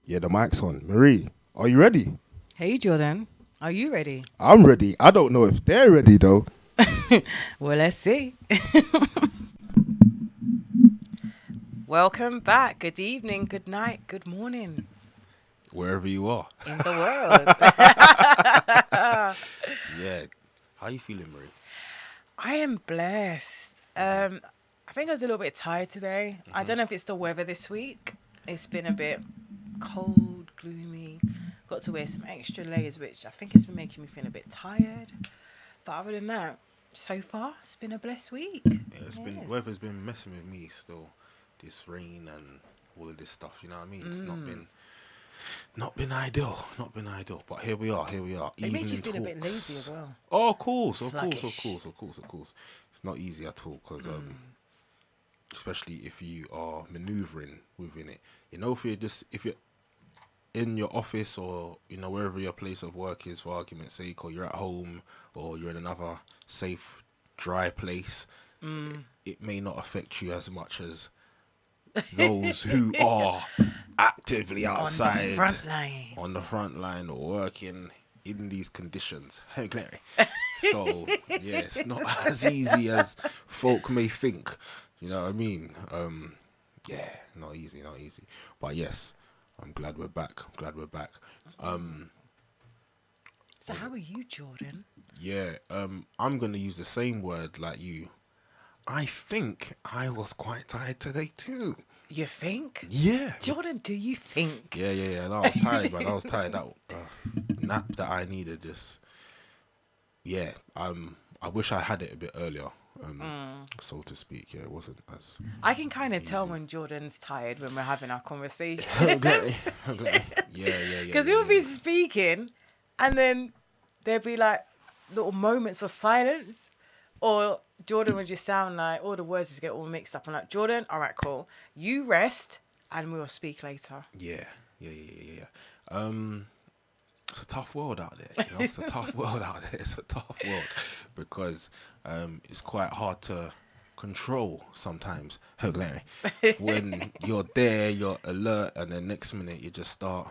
Yeah, the mic's on. Marie, are you ready? Hey Jordan, are you ready? I'm ready. I don't know if they're ready though. Well, let's see. Welcome back. Good evening, good night, good morning Wherever you are. in the world. Yeah. How you feeling, Marie? I am blessed. I think I was a little bit tired today. I don't know if it's the weather this week. It's been a bit cold, gloomy. Got to wear some extra layers, which I think has been making me feel a bit tired. But other than that, so far it's been a blessed week. Yeah, it's been Yes. weather's been messing with me still. This rain and all of this stuff. You know what I mean? It's Mm. not been ideal. Not been ideal. But here we are. Here we are. It makes you Evening feel a bit lazy as talks. well. Oh, of course, of course, of Sluggish. course, of course, of course. It's not easy at all because especially if you are maneuvering within it. You know, if you're in your office or wherever your place of work is, for argument's sake, or you're at home or you're in another safe, dry place, it may not affect you as much as those who are actively On the outside front line. on the front line or working in these conditions. Hey, Clary. So yeah, it's not as easy as folk may think. You know what I mean? Yeah, not easy, not easy. But yes, I'm glad we're back. I'm glad we're back. Um, So how are you, Jordan? yeah, I'm gonna use the same word like you. I think I was quite tired today too. You think? Yeah, Jordan, do you think? yeah. And I was tired, man. I was tired. That nap that I needed, just yeah. I wish I had it a bit earlier. So to speak. Yeah, it wasn't as I can kind of tell easy. when Jordan's tired when we're having our conversation. Okay, okay. Because we'll be speaking and then there'll be like little moments of silence. Or Jordan would just sound like all the words just get all mixed up. I'm like, Jordan, all right, cool. You rest and we'll speak later. Yeah. Um, it's a tough world out there. It's a tough world out there. It's a tough world because it's quite hard to control sometimes. Oh, Larry, when you're there, you're alert, and then next minute you just start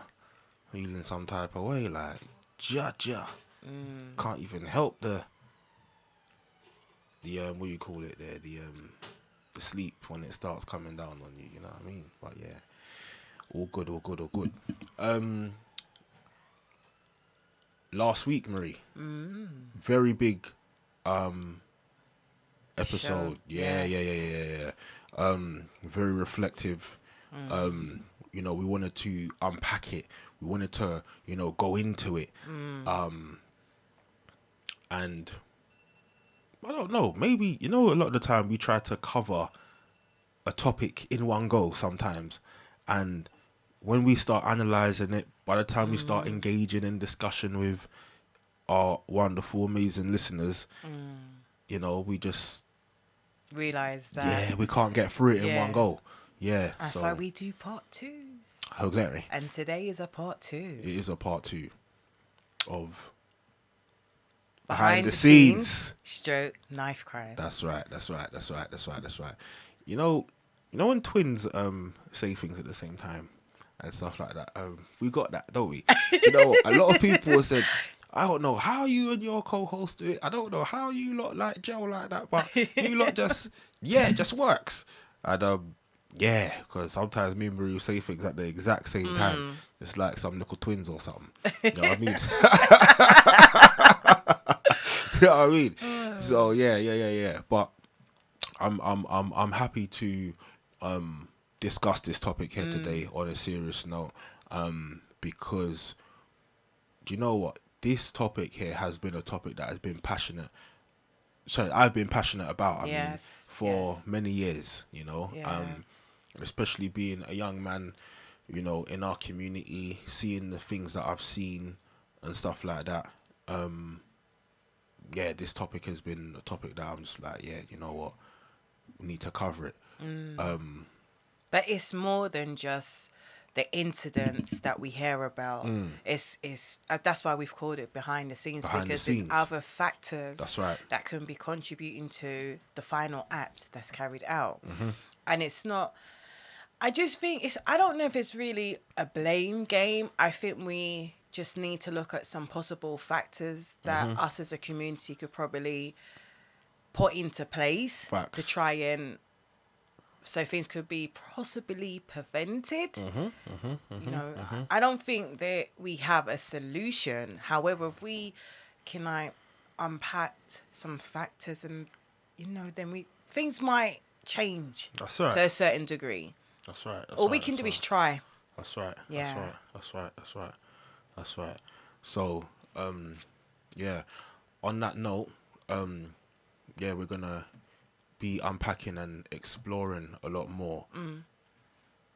feeling some type of way, like ja. Can't even help the what do you call it there, the sleep when it starts coming down on you. You know what I mean? But yeah, all good, all good, all good. Um, Last week, Marie, very big um Show. episode. Yeah, Yeah. yeah. Very reflective. We wanted to unpack it. We wanted to, go into it. And I don't know, maybe, a lot of the time we try to cover a topic in one go sometimes. And when we start analyzing it, by the time we start engaging in discussion with our wonderful, amazing listeners, we just, Realize that. yeah, we can't get through it in one Yeah. go. Yeah, That's why so, we do part twos. hilarious. And today is a part two. It is a part two of Behind Behind the the scenes, Scenes. stroke, knife crime. That's right. You know, when twins say things at the same time and stuff like that. We got that, don't we? A lot of people have said, I don't know how you and your co-host do it. I don't know how you lot like gel like that, but you lot just, yeah, it just works. And yeah, because sometimes me and Marie will say things at the exact same time. It's like some little twins or something. You know what I mean? You know what I mean? So yeah. But I'm happy to discuss this topic here today on a serious note. Because do you know what? This topic here has been a topic that has been passionate. Sorry, I've been passionate about. I mean, Yes. for Yes. many years. Yeah. Especially being a young man, in our community, seeing the things that I've seen and stuff like that. Yeah, this topic has been a topic that I'm just like, yeah, you know what, we need to cover it. But it's more than just the incidents that we hear about. It's that's why we've called it behind the scenes, Behind the because there's scenes. other factors That's right. that can be contributing to the final act that's carried out. And it's not. I just think I don't know if it's really a blame game. I think we just need to look at some possible factors that us as a community could probably put into place Facts. to try and so things could be possibly prevented. I don't think that we have a solution. However, if we can unpack some factors and then things might change That's right. to a certain degree. That's right. All we can do is try. That's right. Yeah. That's right. So, yeah. On that note, yeah, we're gonna be unpacking and exploring a lot more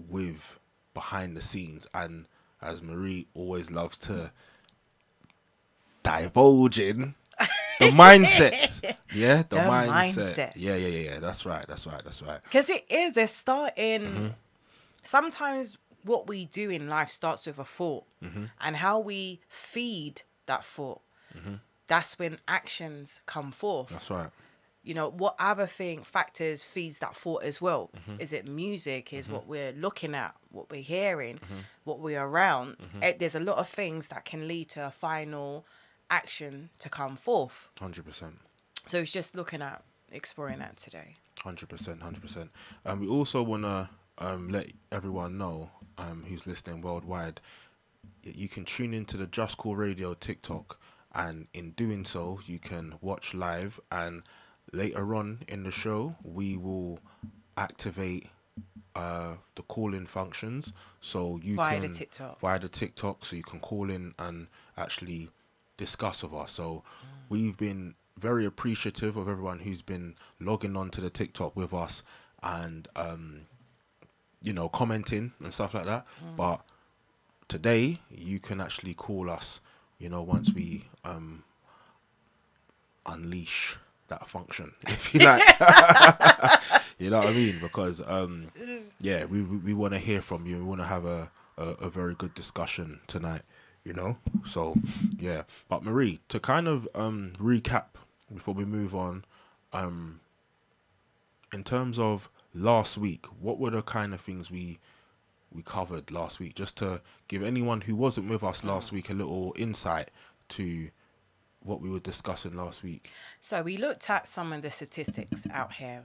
with behind the scenes, and as Marie always loves to divulge in the mindset. Yeah, the mindset. Yeah. That's right. Because they're starting. Sometimes what we do in life starts with a thought, and how we feed that thought. That's when actions come forth. That's right. What other factors feeds that thought as well? Is it music? Is what we're looking at, what we're hearing, what we're around? There's a lot of things that can lead to a final action to come forth. 100%. So it's just looking at exploring that today. 100%. We also want to let everyone know who's listening worldwide, you can tune into the Just Cool Radio TikTok, and in doing so, you can watch live, and later on in the show, we will activate the call-in functions, so you via can the TikTok, so you can call in and actually discuss with us. So we've been very appreciative of everyone who's been logging on to the TikTok with us and commenting and stuff like that. But today you can actually call us, once we unleash that function, if you like. You know what I mean? Because yeah, we want to hear from you. We want to have a very good discussion tonight, so yeah. But Marie, to kind of recap before we move on, in terms of last week, what were the kind of things we covered last week, just to give anyone who wasn't with us last week a little insight to what we were discussing last week? So we looked at some of the statistics out here,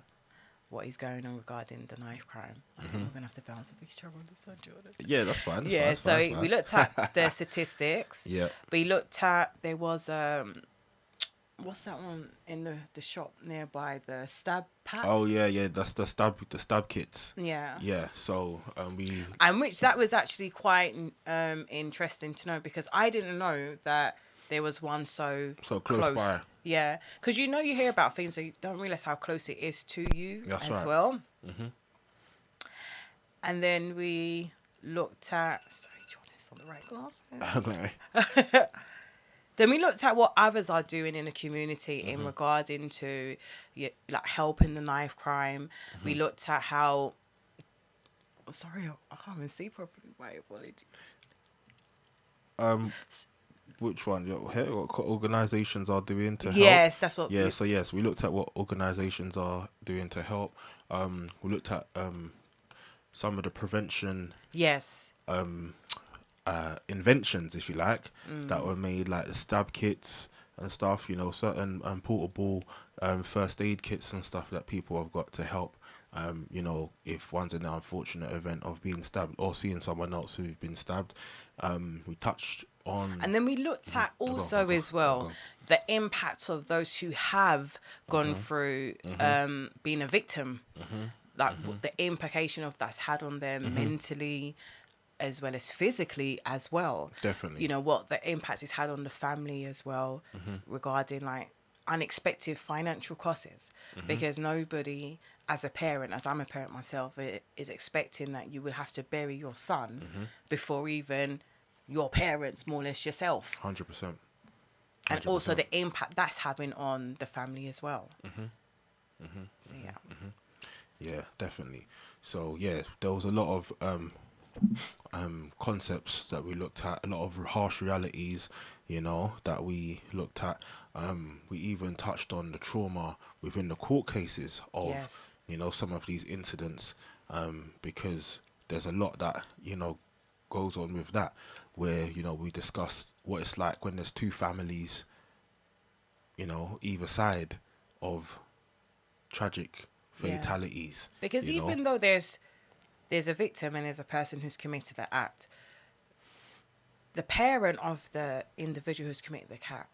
what is going on regarding the knife crime. I think we're going to have to bounce off each other on this one, Jordan. Yeah, that's fine. We looked at the statistics. Yeah. We looked at, there was, what's that one in the shop nearby, the stab pack? Oh, yeah, that's the stab kits. Yeah. Yeah, so that was actually quite interesting to know, because I didn't know that there was one so close by. Yeah, because you hear about things, so you don't realize how close it is to you. That's as right. well. And then we looked at, sorry, Jordan's on the right glasses. Then we looked at what others are doing in the community in regarding to like helping the knife crime. We looked at how, sorry, I can't even see properly. My apologies. Which one? What organizations are doing to help? Yes, that's what. Yeah, so yes, we looked at what organizations are doing to help. We looked at some of the prevention. Yes. Inventions, if you like, that were made, like the stab kits and stuff. Certain portable first aid kits and stuff that people have got to help. If one's in the unfortunate event of being stabbed or seeing someone else who's been stabbed. We touched on, and then we looked at also as well the impact of those who have gone through being a victim, like the implication of that's had on them mentally as well as physically as well. Definitely. What the impact it's had on the family as well, regarding like unexpected financial costs, because nobody as a parent, as I'm a parent myself, is expecting that you would have to bury your son before even your parents, more or less yourself. 100%. And also the impact that's having on the family as well. So yeah. Yeah, definitely. So yeah, there was a lot of concepts that we looked at, a lot of harsh realities, that we looked at. We even touched on the trauma within the court cases of, some of these incidents, because there's a lot that, goes on with that, where, we discuss what it's like when there's two families, either side of tragic Yeah. fatalities. Because even though there's a victim and there's a person who's committed the act, the parent of the individual who's committed the crime,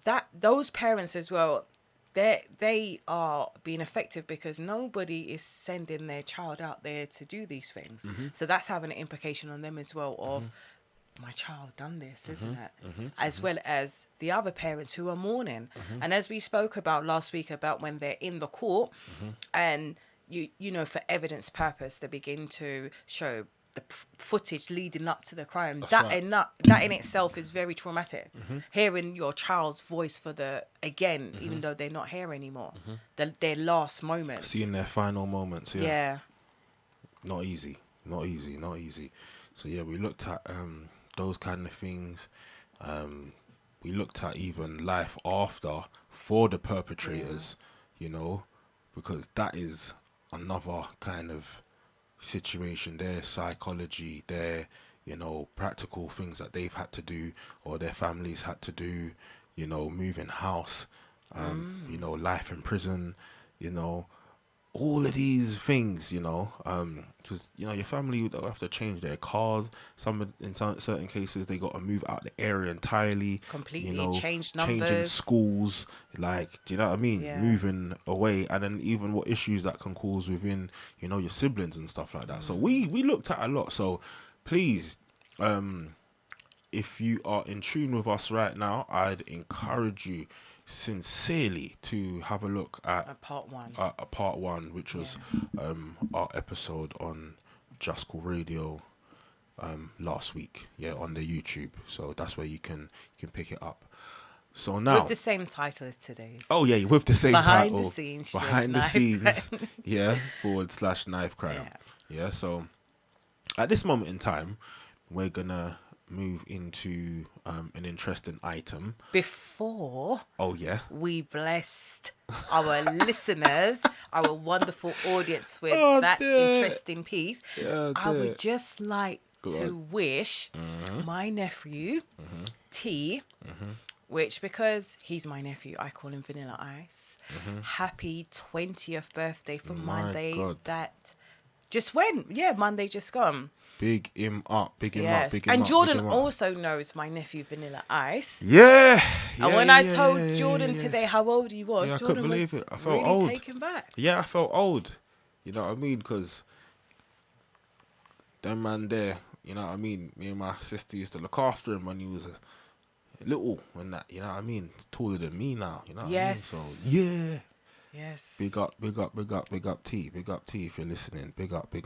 that those parents as well, they are being effective because nobody is sending their child out there to do these things. So that's having an implication on them as well of, my child done this, isn't it? As well as the other parents who are mourning. And as we spoke about last week about when they're in the court and for evidence purpose, they begin to show the footage leading up to the crime. That in itself is very traumatic. Hearing your child's voice for even though they're not here anymore, their last moments, seeing their final moments. Yeah. Not easy. So yeah, we looked at those kind of things. We looked at even life after for the perpetrators, because that is another kind of situation, their psychology, their practical things that they've had to do or their families had to do, moving house, life in prison, all of these things, because your family would have to change their cars. In certain cases they got to move out the area entirely, completely change numbers, changing schools, like, do you know what I mean? Yeah. Moving away, and then even what issues that can cause within your siblings and stuff like that. So we looked at a lot. So please, if you are in tune with us right now, I'd encourage you sincerely to have a look at part one. Part one, which was our episode on JUSCOOLRADIO last week, on the YouTube. So that's where you can pick it up. So now with the same title as today's. Oh yeah, with the same behind title. The scenes, behind the scenes. /knife crime. Yeah. So at this moment in time, we're gonna move into an interesting item. Before we blessed our listeners, our wonderful audience with interesting piece, I would just like to wish my nephew T, which, because he's my nephew, I call him Vanilla Ice, happy 20th birthday for Monday. God. That just went. Monday just gone. Big him up, big him yes. up, big him and up. Jordan also knows my nephew Vanilla Ice. Yeah. And when I told Jordan today how old he was, I Jordan couldn't was believe it. I felt really old. taken back. Yeah, I felt old. You know what I mean? Because them man there, you know what I mean? Me and my sister used to look after him when he was little and that, you know what I mean? He's taller than me now, you know what I mean? So, yeah. Yes. Big up T. Big up T if you're listening. Big up. You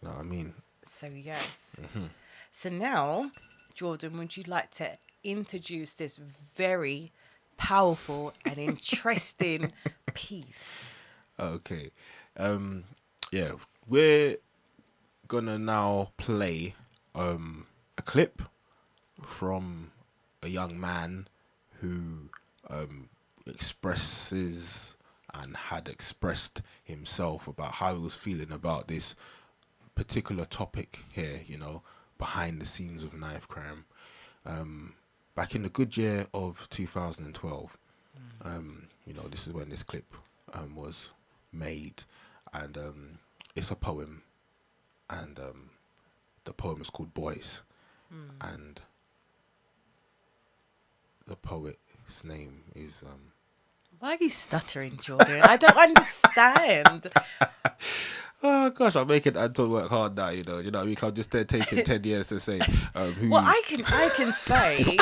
know what I mean? So, yes. So now, Jordan, would you like to introduce this very powerful and interesting piece? Okay. We're gonna now play a clip from a young man who expresses and had expressed himself about how he was feeling about this particular topic here, behind the scenes of knife crime. Back in the good year of 2012, this is when this clip was made, and it's a poem, and the poem is called Boys, and the poet's name is Why are you stuttering, Jordan? I don't understand. Oh gosh, I'm making Anton work hard now. You know what I mean? I'm just there taking 10 years to say who. Well, I can say,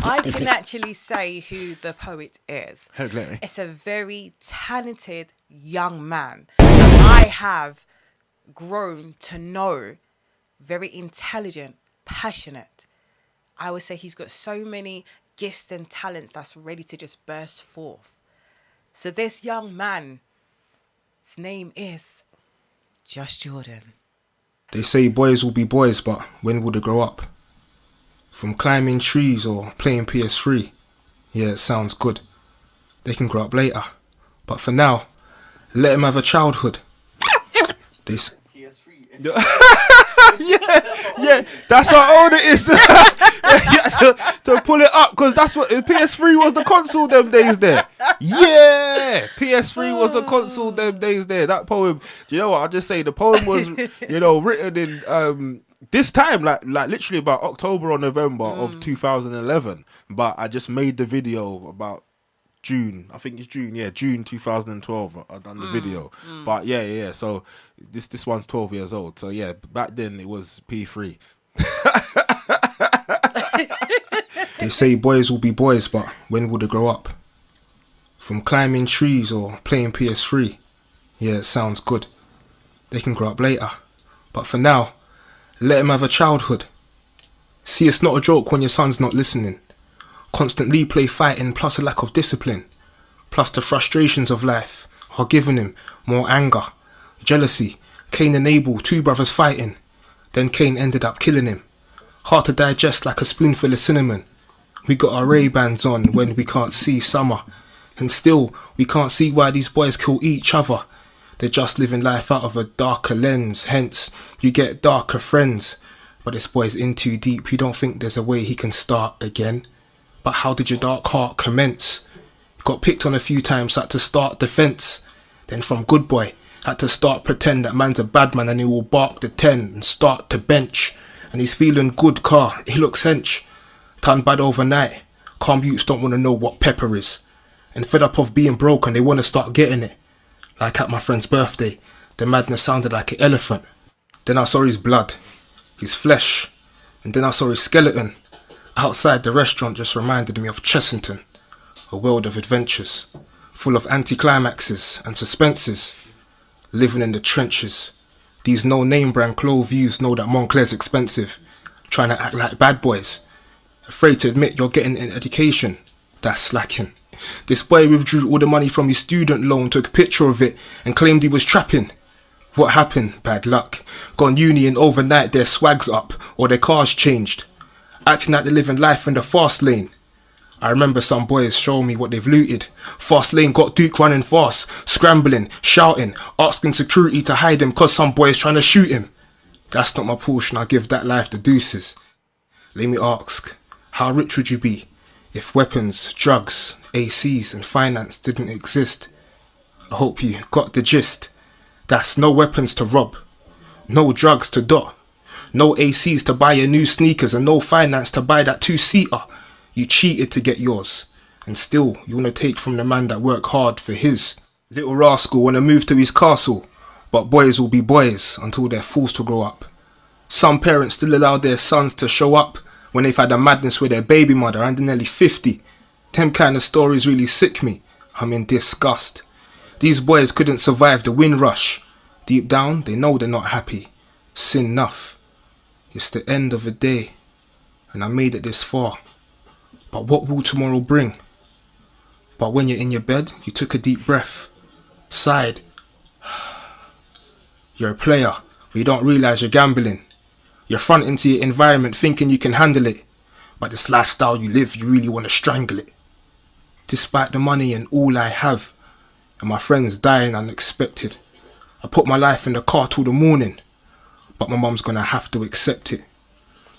I can actually say who the poet is. It's a very talented young man that I have grown to know. Very intelligent, passionate. I would say he's got so many gifts and talents that's ready to just burst forth. So this young man, his name is Just Jordan. They say boys will be boys, but when will they grow up? From climbing trees or playing PS3, yeah, it sounds good. They can grow up later, but for now, let them have a childhood. They s- yeah, that's how old it is. Yeah, to pull it up, because that's what PS3 was, the console them days there. Yeah, PS3 was the console them days there. That poem, do you know what? I'll just say the poem was, written in this time, like literally about October or November of 2011. But I just made the video about June, I think it's June, June 2012. I done the video, but yeah. So this one's 12 years old. So yeah, back then it was P3. They say boys will be boys, but when will they grow up? From climbing trees or playing PS3. Yeah, it sounds good. They can grow up later. But for now, let them have a childhood. See, it's not a joke when your son's not listening. Constantly play fighting plus a lack of discipline. Plus the frustrations of life are giving him more anger, jealousy. Cain and Abel, two brothers fighting. Then Cain ended up killing him. Hard to digest like a spoonful of cinnamon. We got our Ray-Bans on when we can't see summer. And still, we can't see why these boys kill each other. They're just living life out of a darker lens. Hence, you get darker friends. But this boy's in too deep. You don't think there's a way he can start again. But how did your dark heart commence? You got picked on a few times, had to start defence. Then from good boy, had to start pretend that man's a bad man and he will bark the 10 and start to bench. And he's feeling good car, he looks hench. Turned bad overnight. Calm youths don't want to know what pepper is. And fed up of being broken, they want to start getting it. Like at my friend's birthday, the madness sounded like an elephant. Then I saw his blood, his flesh, and then I saw his skeleton. Outside the restaurant just reminded me of Chessington, a world of adventures, full of anticlimaxes and suspenses. Living in the trenches. These no-name brand clove views know that Montclair's expensive. Trying to act like bad boys. Afraid to admit you're getting an education. That's slacking. This boy withdrew all the money from his student loan, took a picture of it and claimed he was trapping. What happened? Bad luck. Gone uni and overnight their swag's up or their cars changed. Acting like they're living life in the fast lane. I remember some boys showing me what they've looted. Fast lane got Duke running fast, scrambling, shouting, asking security to hide him cause some boys trying to shoot him. That's not my portion, I give that life the deuces. Let me ask, how rich would you be if weapons, drugs, ACs and finance didn't exist? I hope you got the gist. That's no weapons to rob, no drugs to dot, no ACs to buy your new sneakers and no finance to buy that two-seater. You cheated to get yours, and still you wanna take from the man that worked hard for his. Little rascal wanna move to his castle, but boys will be boys until they're forced to grow up. Some parents still allow their sons to show up when they've had a madness with their baby mother and they're nearly 50. Them kind of stories really sick me. I'm in disgust. These boys couldn't survive the wind rush. Deep down, they know they're not happy. Sin enough. It's the end of a day, and I made it this far. But what will tomorrow bring? But when you're in your bed, you took a deep breath, sighed. You're a player, but you don't realise you're gambling. You're fronting to your environment thinking you can handle it. But this lifestyle you live, you really want to strangle it. Despite the money and all I have, and my friends dying unexpected. I put my life in the car till the morning, but my mum's gonna have to accept it.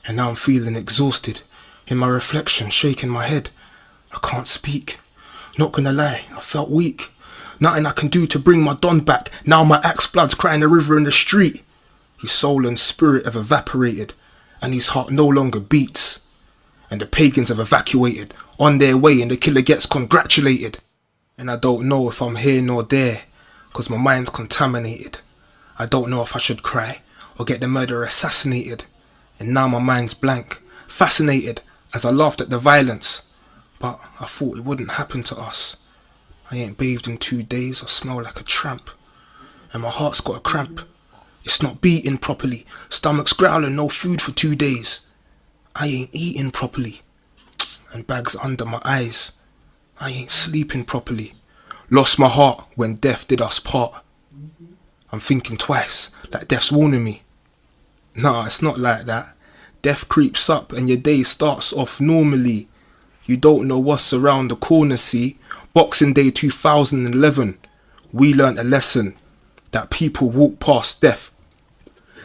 And now I'm feeling exhausted. In my reflection, shaking my head. I can't speak. Not gonna lie, I felt weak. Nothing I can do to bring my Don back. Now my axe blood's crying a river in the street. His soul and spirit have evaporated, and his heart no longer beats. And the pagans have evacuated, on their way, and the killer gets congratulated. And I don't know if I'm here nor there, cause my mind's contaminated. I don't know if I should cry, or get the murderer assassinated. And now my mind's blank, fascinated, as I laughed at the violence. But I thought it wouldn't happen to us. I ain't bathed in 2 days, I smell like a tramp. And my heart's got a cramp. It's not beating properly, stomach's growling, no food for 2 days. I ain't eating properly, and bags under my eyes. I ain't sleeping properly. Lost my heart when death did us part. I'm thinking twice, like death's warning me. Nah, it's not like that. Death creeps up and your day starts off normally. You don't know what's around the corner, see. Boxing Day 2011, we learnt a lesson. that people walk past death.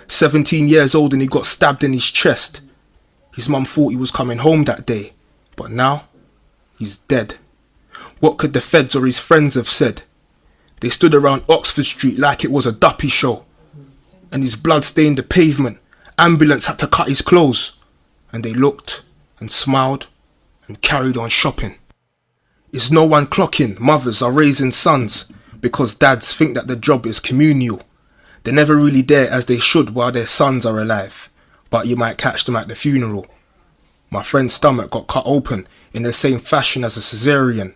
17 years old and he got stabbed in his chest. His mum thought he was coming home that day, but now he's dead. What could the feds or his friends have said? They stood around Oxford Street like it was a duppy show, and his blood stained the pavement. Ambulance had to cut his clothes, and they looked and smiled and carried on shopping. Is no one clocking? Mothers are raising sons because dads think that the job is communal. They're never really there as they should while their sons are alive, but you might catch them at the funeral. My friend's stomach got cut open in the same fashion as a cesarean.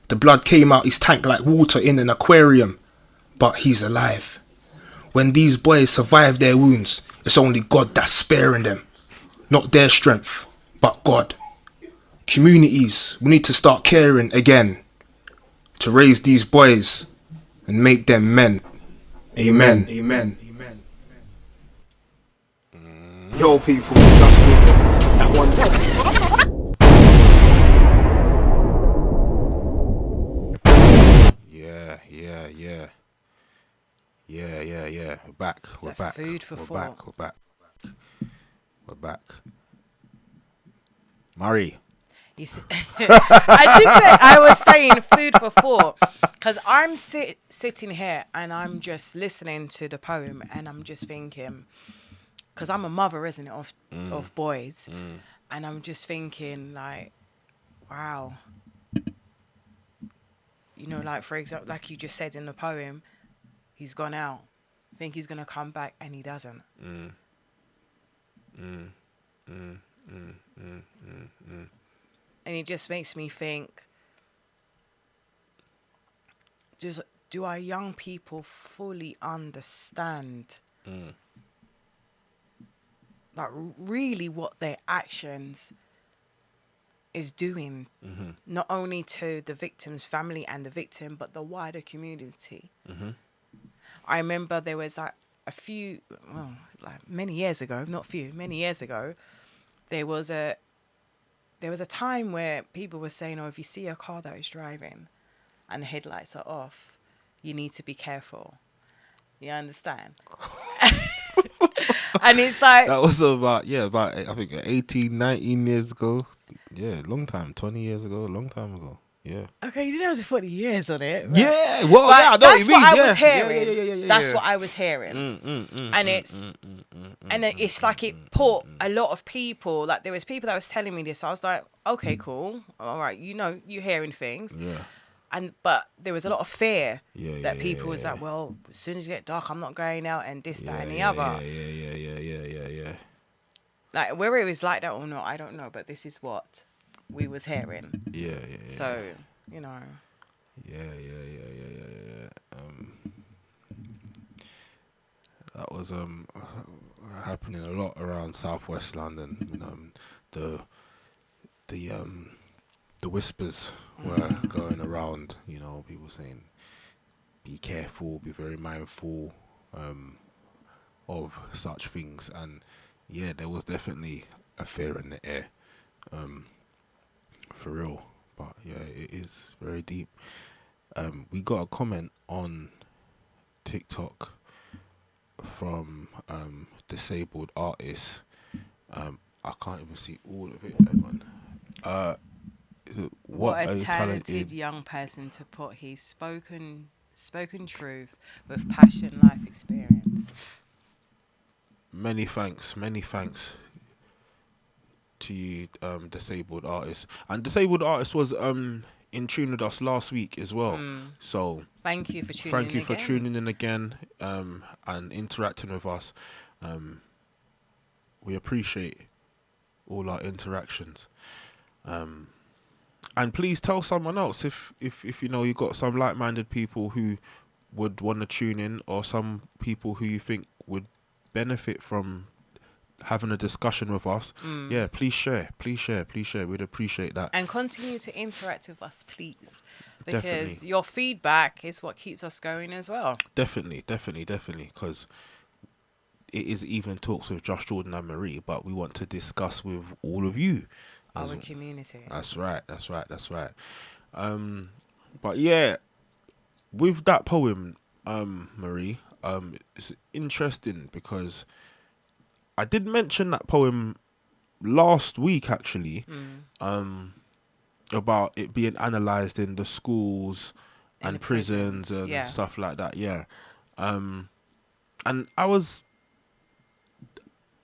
The blood came out his tank like water in an aquarium, but he's alive. When these boys survive their wounds, it's only God that's sparing them. Not their strength, but God. Communities, we need to start caring again to raise these boys and make them men. Amen. Amen. Amen. Yo, people, just that one. Yeah. We're back. We're back. Food for thought. We're back. Murray. I did say, I was saying food for thought because I'm sitting here and I'm just listening to the poem and I'm just thinking, because I'm a mother, isn't it, of boys, and I'm just thinking like, wow, you know, like for example, like you just said in the poem, he's gone out, think he's gonna come back and he doesn't. And it just makes me think, do our young people fully understand like really what their actions is doing, not only to the victim's family and the victim, but the wider community? I remember there was like many years ago, there was a time where people were saying, oh, if you see a car that is driving and the headlights are off, you need to be careful. You understand? And it's like... That was about I think 18, 19 years ago. Yeah, long time. 20 years ago, a long time ago. Yeah. Okay, you didn't have to put the years on it. Right? Yeah, well, yeah, I know what you mean. That's what I was hearing. Yeah. That's what I was hearing. And it's like it put a lot of people, like there was people that was telling me this. I was like, okay, cool. All right, you know, you're hearing things. Yeah. But there was a lot of fear that people was like, well, as soon as it get dark, I'm not going out and this, that and the other. Yeah. Like whether it was like that or not, I don't know, but this is what we was hearing. Yeah. So, you know. Yeah. That was happening a lot around Southwest London. The whispers were going around. You know, people saying, "Be careful, be very mindful of such things." And yeah, there was definitely a fear in the air. For real, but yeah, it is very deep. We got a comment on TikTok from disabled artists. I can't even see all of it. What a talented young person to put his spoken truth with passion, life experience. Many thanks to you, disabled artist. And disabled artist was in tune with us last week as well. So thank you for tuning in again and interacting with us. We appreciate all our interactions. And please tell someone else if you know you got some like-minded people who would want to tune in, or some people who you think would benefit from having a discussion with us. Yeah, please share. We'd appreciate that. And continue to interact with us, please, because Definitely. Your feedback is what keeps us going as well. Definitely, because it is Even Talks with Josh, Jordan and Marie, but we want to discuss with all of you, our community. That's right. But yeah, with that poem, Marie, it's interesting because I did mention that poem last week actually, about it being analysed in the schools In and the prisons and yeah. stuff like that. Yeah, and I was.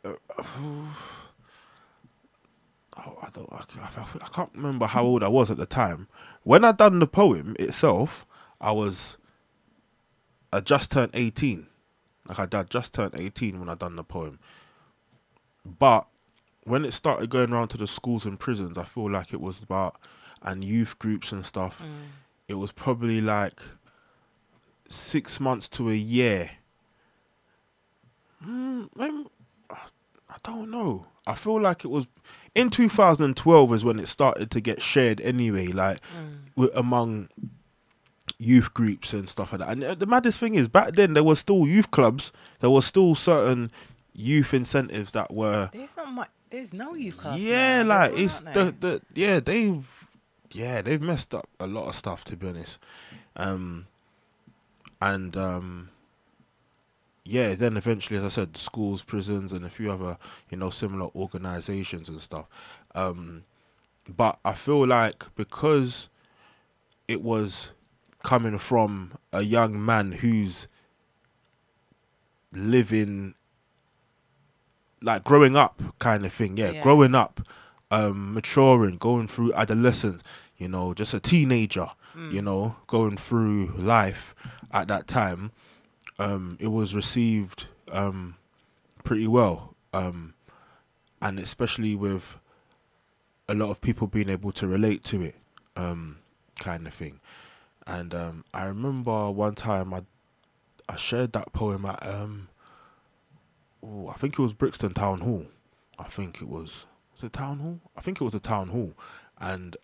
I can't remember how old I was at the time. When I done the poem itself, I just turned 18. Like I just turned 18 when I done the poem. But when it started going around to the schools and prisons, I feel like it was about, and youth groups and stuff, it was probably like 6 months to a year. Maybe, I don't know. I feel like it was in 2012 is when it started to get shared anyway, like among youth groups and stuff like that. And the maddest thing is, back then there was still youth clubs. There was still certain youth incentives that were. There's not much. There's no youth clubs. Yeah, now. like They're it's gone, aren't they've messed up a lot of stuff, to be honest. Yeah, then eventually, as I said, schools, prisons, and a few other, similar organizations and stuff. But I feel like because it was coming from a young man who's living, like growing up kind of thing, growing up, maturing, going through adolescence, just a teenager, going through life at that time. It was received pretty well, and especially with a lot of people being able to relate to it, kind of thing. And I remember one time I shared that poem at I think it was Brixton Town Hall. I think it was it Town Hall? I think it was a town hall, and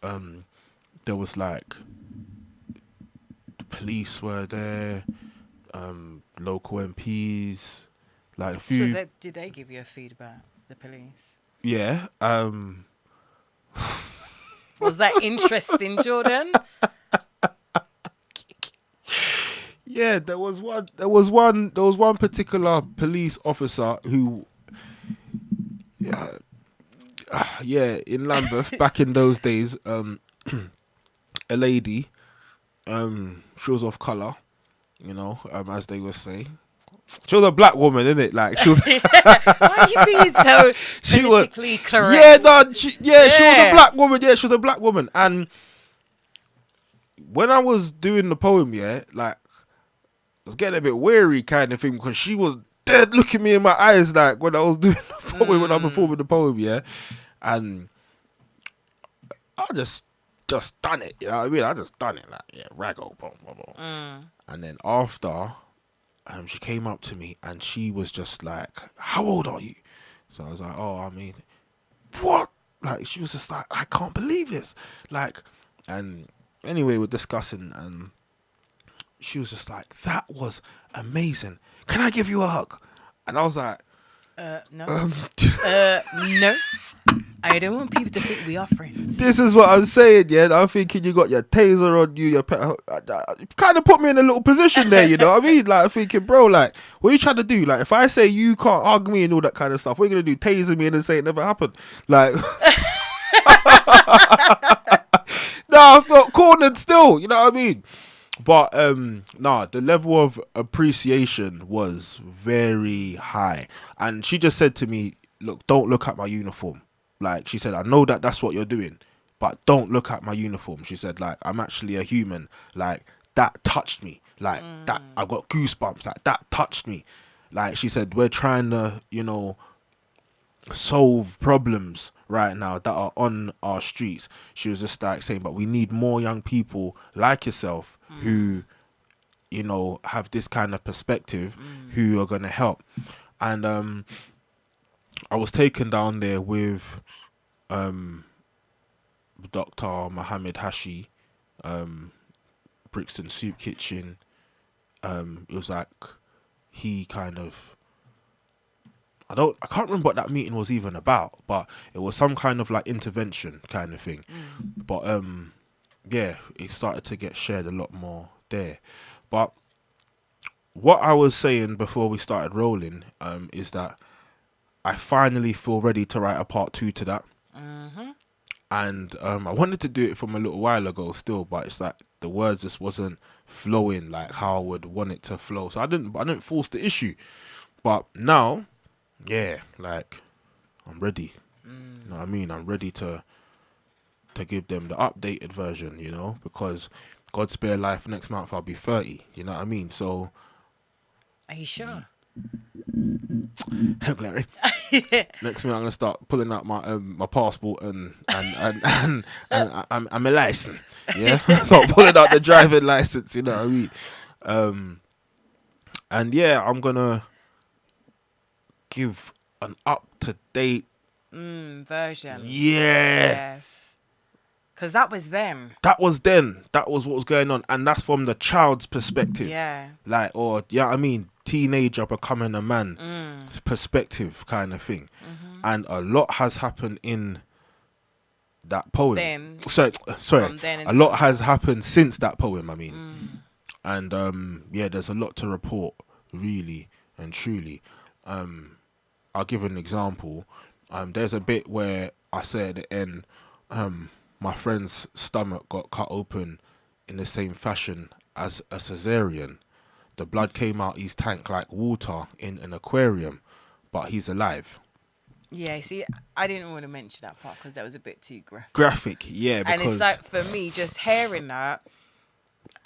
there was like the police were there, local MPs, like a few. So did they give you a feedback, the police? Yeah. Was that interesting, Jordan? Yeah, there was one particular police officer who, in Lambeth back in those days, a lady, she was of colour, as they would say. She was a black woman, innit? Like she was. Why are you being so politically correct? Yeah, no, she was a black woman. Yeah, she was a black woman. And when I was doing the poem, like I was getting a bit weary, kind of thing, because she was dead looking me in my eyes, like when I was doing the poem, when I was performing the poem, and I just done it. You know what I mean? I just done it, like raggo, boom, boom, boom. And then after. She came up to me and she was just like, "How old are you?" So I was like, "Oh, I mean, what?" Like she was just like, "I can't believe this." Like, and anyway, we're discussing, and she was just like, "That was amazing. Can I give you a hug?" And I was like, no, no. I don't want people to think we are friends. This is what I'm saying, yeah. I'm thinking you got your taser on you, your kind of put me in a little position there, you know what I mean? Like, I'm thinking, bro, like, what are you trying to do? Like, if I say you can't hug me and all that kind of stuff, what are you going to do? Taser me and then say it never happened? Like, no, I felt cornered still, you know what I mean? But, the level of appreciation was very high. And she just said to me, "Look, don't look at my uniform." Like, she said, "I know that that's what you're doing, but don't look at my uniform." She said, like, "I'm actually a human." Like, that touched me. Like, that, I got goosebumps. Like, that touched me. Like, she said, "We're trying to, solve problems right now that are on our streets." She was just like saying, "But we need more young people like yourself who, have this kind of perspective, who are going to help." And, I was taken down there with Dr. Mohammed Hashi, Brixton Soup Kitchen. It was like he kind of, I can't remember what that meeting was even about, but it was some kind of like intervention kind of thing. But it started to get shared a lot more there. But what I was saying before we started rolling, is that I finally feel ready to write a part 2 to that. Mm-hmm. And I wanted to do it from a little while ago still, but it's like the words just wasn't flowing like how I would want it to flow. So I didn't force the issue. But now, yeah, like I'm ready. You know what I mean? I'm ready to give them the updated version, you know, because God spare life, next month I'll be 30. You know what I mean? So Are you sure? Larry, next minute I'm gonna start pulling out my passport and my license. Yeah, start pulling out the driving license. You know what I mean? And yeah, I'm gonna give an up to date Version. Yeah, Yes. Because that was them. that was then. That was what was going on, and that's from the child's perspective. Yeah. Like, or yeah, I mean, teenager becoming a man perspective kind of thing. And a lot has happened in that poem. Then. Sorry, From then a until lot has now. happened since that poem. I mean, and yeah, there's a lot to report, really and truly. I'll give an example. There's a bit where I say at the end, my friend's stomach got cut open in the same fashion as a cesarean. The blood came out his tank like water in an aquarium, but he's alive. Yeah, see, I didn't want to mention that part because that was a bit too graphic. Graphic, yeah, because And it's like, for me, just hearing that,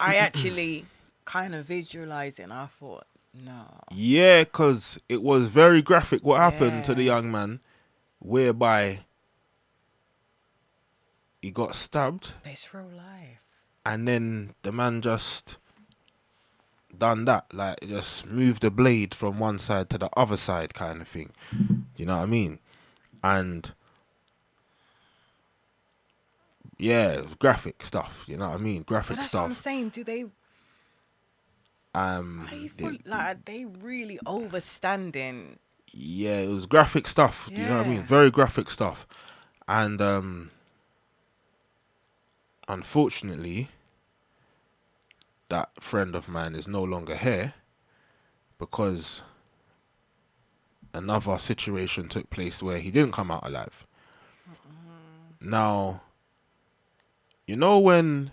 I actually kind of visualized it and I thought, no. yeah, because it was very graphic what happened to the Yeah. young man, whereby he got stabbed, It's real life. and then the man just done that, like just moved the blade from one side to the other side, kind of thing. You know what I mean? And yeah, it was graphic stuff. You know what I mean? But Graphic that's what I'm stuff. saying. Do they, I feel like they really overstanding? Yeah, it was graphic stuff. You know what I mean? Yeah. Very graphic stuff. And unfortunately, that friend of mine is no longer here because another situation took place where he didn't come out alive. Now, you know when,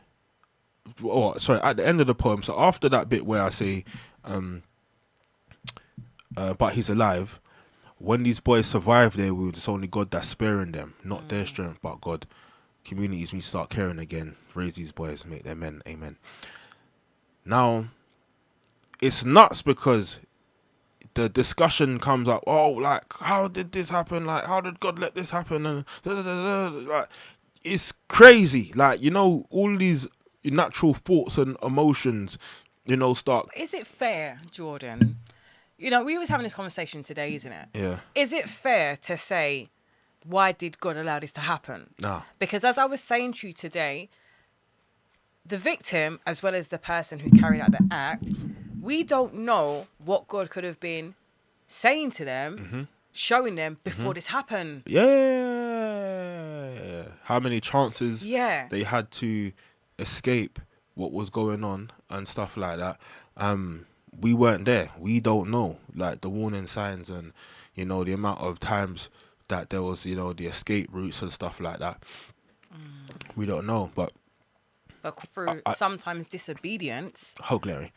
oh, sorry, at the end of the poem, so after that bit where I say, but he's alive, when these boys survive their wounds, it's only God that's sparing them, not their strength, but God. Communities need to start caring again, raise these boys, make them men, amen. Now, it's nuts because the discussion comes up, oh, like, how did this happen? Like, how did God let this happen? And like, it's crazy. Like, you know, all these natural thoughts and emotions, you know, start. Is it fair, Jordan? You know, we was having this conversation today, isn't it? Yeah. Is it fair to say, why did God allow this to happen? Nah. Because as I was saying to you today, the victim, as well as the person who carried out the act, we don't know what God could have been saying to them, showing them before this happened. Yeah. How many chances Yeah. they had to escape what was going on and stuff like that. We weren't there. We don't know, like, the warning signs and, you know, the amount of times that there was, you know, the escape routes and stuff like that. We don't know, but Through sometimes disobedience. Larry,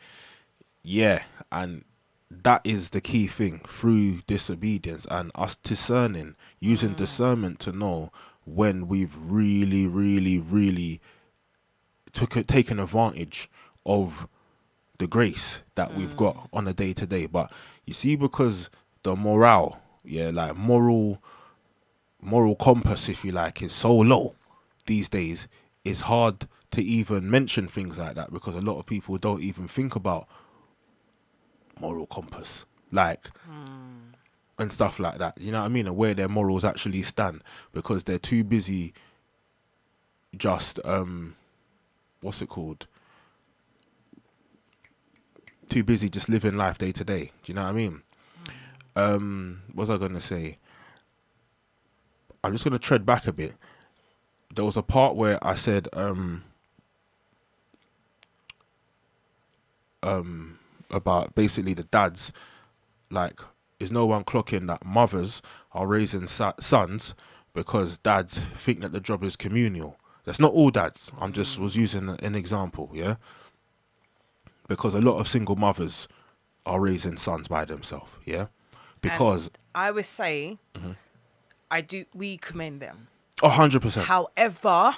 yeah, and that is the key thing, through disobedience and us discerning, using discernment to know when we've really, really, really taken advantage of the grace that we've got on a day to day. But you see, because the morale, yeah, like moral compass, if you like, is so low these days, it's hard to even mention things like that because a lot of people don't even think about moral compass, like, and stuff like that. You know what I mean? And where their morals actually stand, because they're too busy just what's it called? Too busy just living life day to day. Do you know what I mean? What was I gonna say? I'm just gonna tread back a bit. There was a part where I said about basically the dads, like, is no one clocking that mothers are raising sons because dads think that the job is communal. That's not all dads. I'm just was using an example, yeah? Because a lot of single mothers are raising sons by themselves, yeah? Because And I would say, we commend them. 100%. However,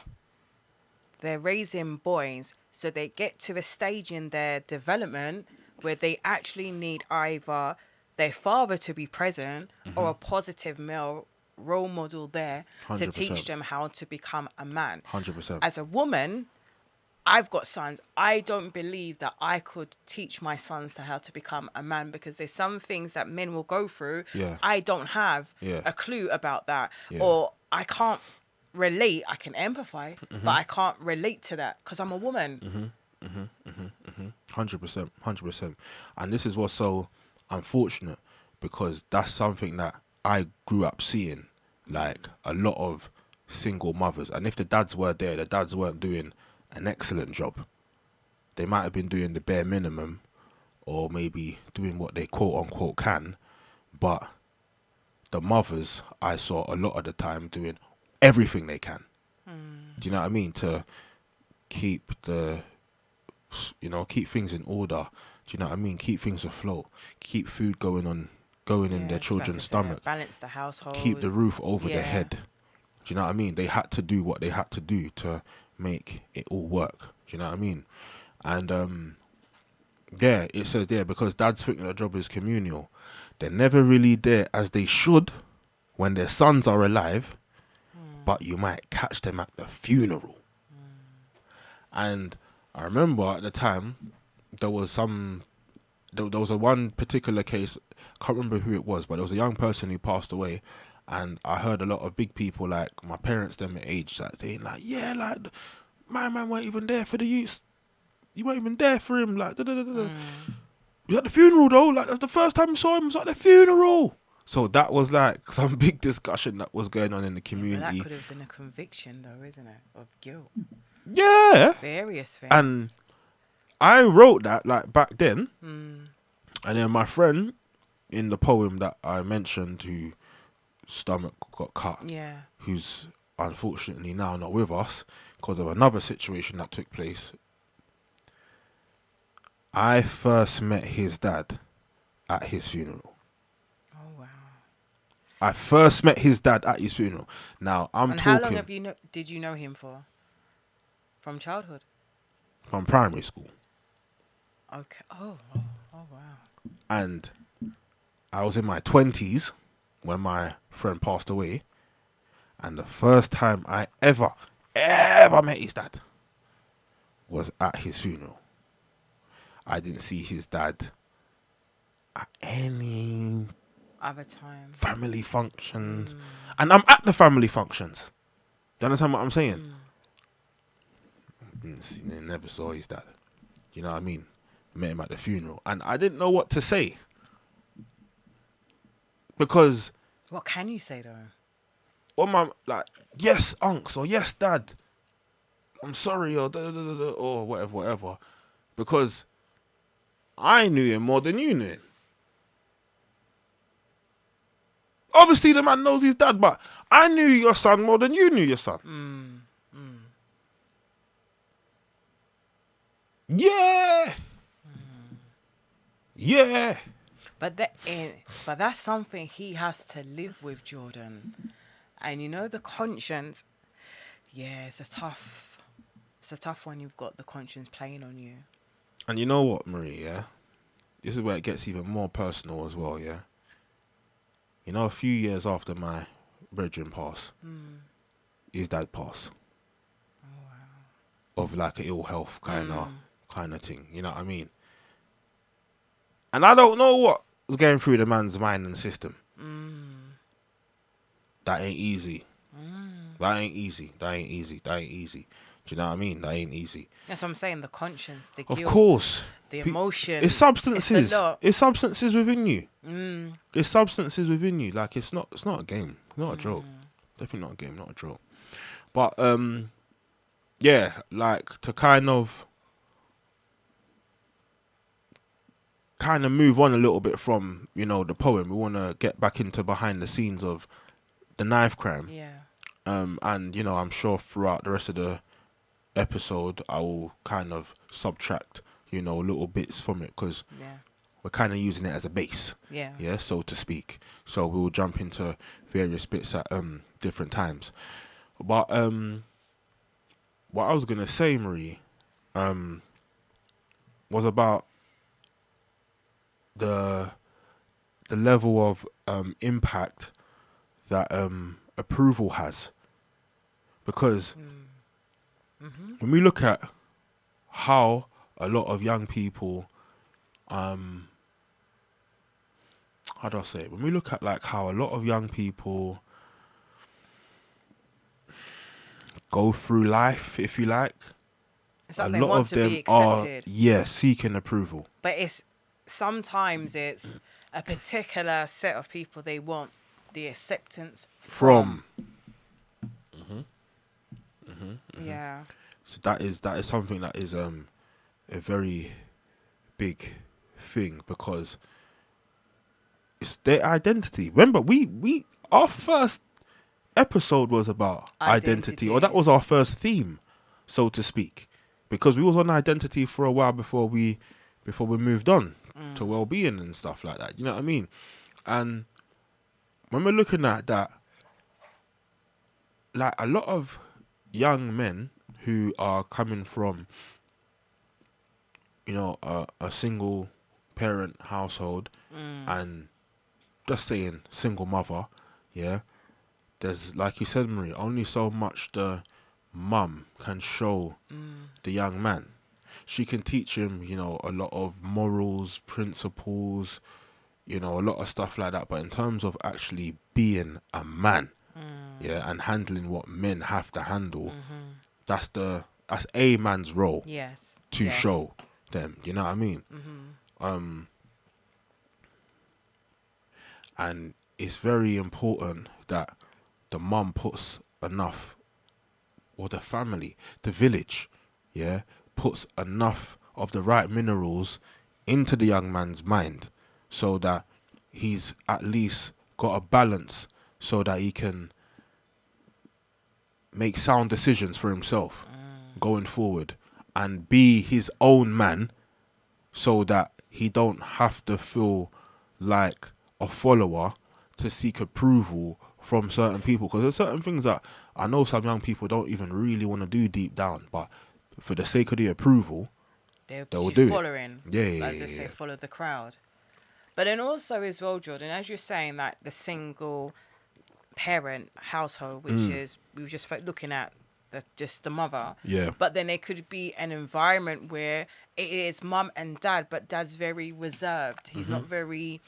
they're raising boys, so they get to a stage in their development where they actually need either their father to be present or a positive male role model there to 100%. teach them how to become a man. 100%. As a woman, I've got sons. I don't believe that I could teach my sons to how to become a man, because there's some things that men will go through. Yeah. I don't have Yeah. a clue about that, Yeah. or I can't relate. I can empathize, but I can't relate to that because I'm a woman. 100%. 100%. And this is what's so unfortunate, because that's something that I grew up seeing, like a lot of single mothers. And if the dads were there, the dads weren't doing an excellent job. They might have been doing the bare minimum, or maybe doing what they quote unquote can, but the mothers I saw a lot of the time doing everything they can. Do you know what I mean? To keep keep things in order. Do you know what I mean? Keep things afloat. Keep food going in their children's stomach. Balance the household. Keep the roof over their Yeah. head. Do you know what I mean? They had to do what they had to do to make it all work. Do you know what I mean? And yeah, it says there, because dads think their job is communal, they're never really there as they should when their sons are alive, but you might catch them at the funeral. And I remember at the time there was there was a one particular case, can't remember who it was, but there was a young person who passed away, and I heard a lot of big people, like my parents, them age, like saying like, yeah, like my man weren't even there for the youth. You weren't even there for him, like, da-da-da-da. You was at the funeral though, like that's the first time you saw him, was at the funeral. So that was like some big discussion that was going on in the But community. that could have been a conviction, though, isn't it, of guilt? Yeah. Various things. And I wrote that like back then, and then my friend in the poem that I mentioned, who stomach got cut, Yeah. who's unfortunately now not with us because of another situation that took place. I first met his dad at his funeral. Oh wow. I first met his dad at his funeral. Now I'm And talking how long did you know him for? From childhood? from primary school, Okay. Oh wow. and I was in my 20s when my friend passed away, and the first time I ever met his dad was at his funeral. I didn't see his dad at any Other time. family functions, and I'm at the family functions. Do you understand what I'm saying? I never saw his dad. You know what I mean? Met him at the funeral, and I didn't know what to say, because What can you say though? on my, like, yes unks, or yes dad, I'm sorry, or or whatever, because I knew him more than you knew him. Obviously the man knows his dad, but I knew your son more than you knew your son. Yeah. Yeah. But that's something he has to live with, Jordan. And you know, the conscience. Yeah, it's a tough one. You've got the conscience playing on you. And you know what, Marie, yeah? This is where it gets even more personal as well, yeah? You know, a few years after my brethren passed, his dad passed. Oh wow. Of like an ill health kind of thing, you know what I mean? And I don't know what was going through the man's mind and system. That ain't easy. That ain't easy. That ain't easy. That ain't easy. Do you know what I mean? That ain't easy. That's what I'm saying. The conscience, the Of guilt, course. the emotion. It's substances. It's a lot. It's substances within you. It's substances within you. Like, it's not a game. It's not a joke. Definitely not a game, not a joke. But yeah, like, to kind of kind of move on a little bit from, the poem. We want to get back into behind the scenes of the knife crime. Yeah. And, I'm sure throughout the rest of the episode, I will kind of subtract, little bits from it, because Yeah. we're kind of using it as a base. Yeah. Yeah, so to speak. So we will jump into various bits at different times. But what I was gonna say, Marie, was about the level of impact that approval has, because when we look at how a lot of young people, how do I say it? When we look at like how a lot of young people go through life, if you like, It's like a they lot want of to them be are accepted. seeking approval But sometimes it's a particular set of people they want the acceptance from. Yeah. So that is something that is a very big thing, because it's their identity. Remember, we our first episode was about identity, or that was our first theme, so to speak, because we was on identity for a while before we moved on to well-being and stuff like that. You know what I mean? And when we're looking at that, like a lot of young men who are coming from, a single parent household, and just saying single mother, yeah, there's, like you said, Marie, only so much the mum can show the young man. She can teach him, a lot of morals, principles, a lot of stuff like that. But in terms of actually being a man, yeah, and handling what men have to handle, that's a man's role. Yes. To show them, you know what I mean? And it's very important that the mum puts enough, or the family, the village, yeah, puts enough of the right minerals into the young man's mind, so that he's at least got a balance, so that he can make sound decisions for himself going forward, and be his own man, so that he don't have to feel like a follower to seek approval from certain people. Because there's certain things that I know some young people don't even really want to do deep down, but for the sake of the approval, they'll do following. it. As they say, follow the crowd. But then also as well, Jordan, as you're saying, that the single parent household, which is, we were just looking at just the mother. Yeah. But then there could be an environment where it is mum and dad, but dad's very reserved. He's not very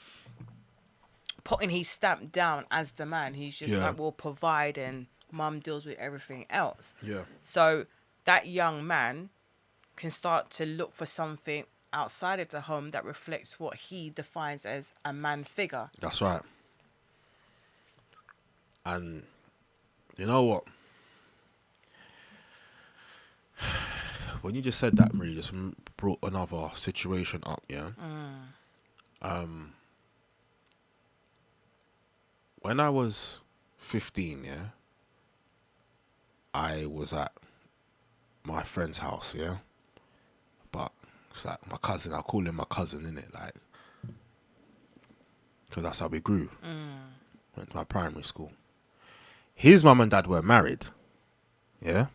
putting his stamp down as the man. He's just like, we'll provide, and mum deals with everything else. Yeah. So that young man can start to look for something outside of the home that reflects what he defines as a man figure. That's right. And you know what? When you just said that, Marie, just brought another situation up, yeah? When I was 15, yeah, I was at my friend's house, yeah? But it's like my cousin, I'll call him my cousin, innit? Like, because that's how we grew. Went to my primary school. His mum and dad were married, yeah?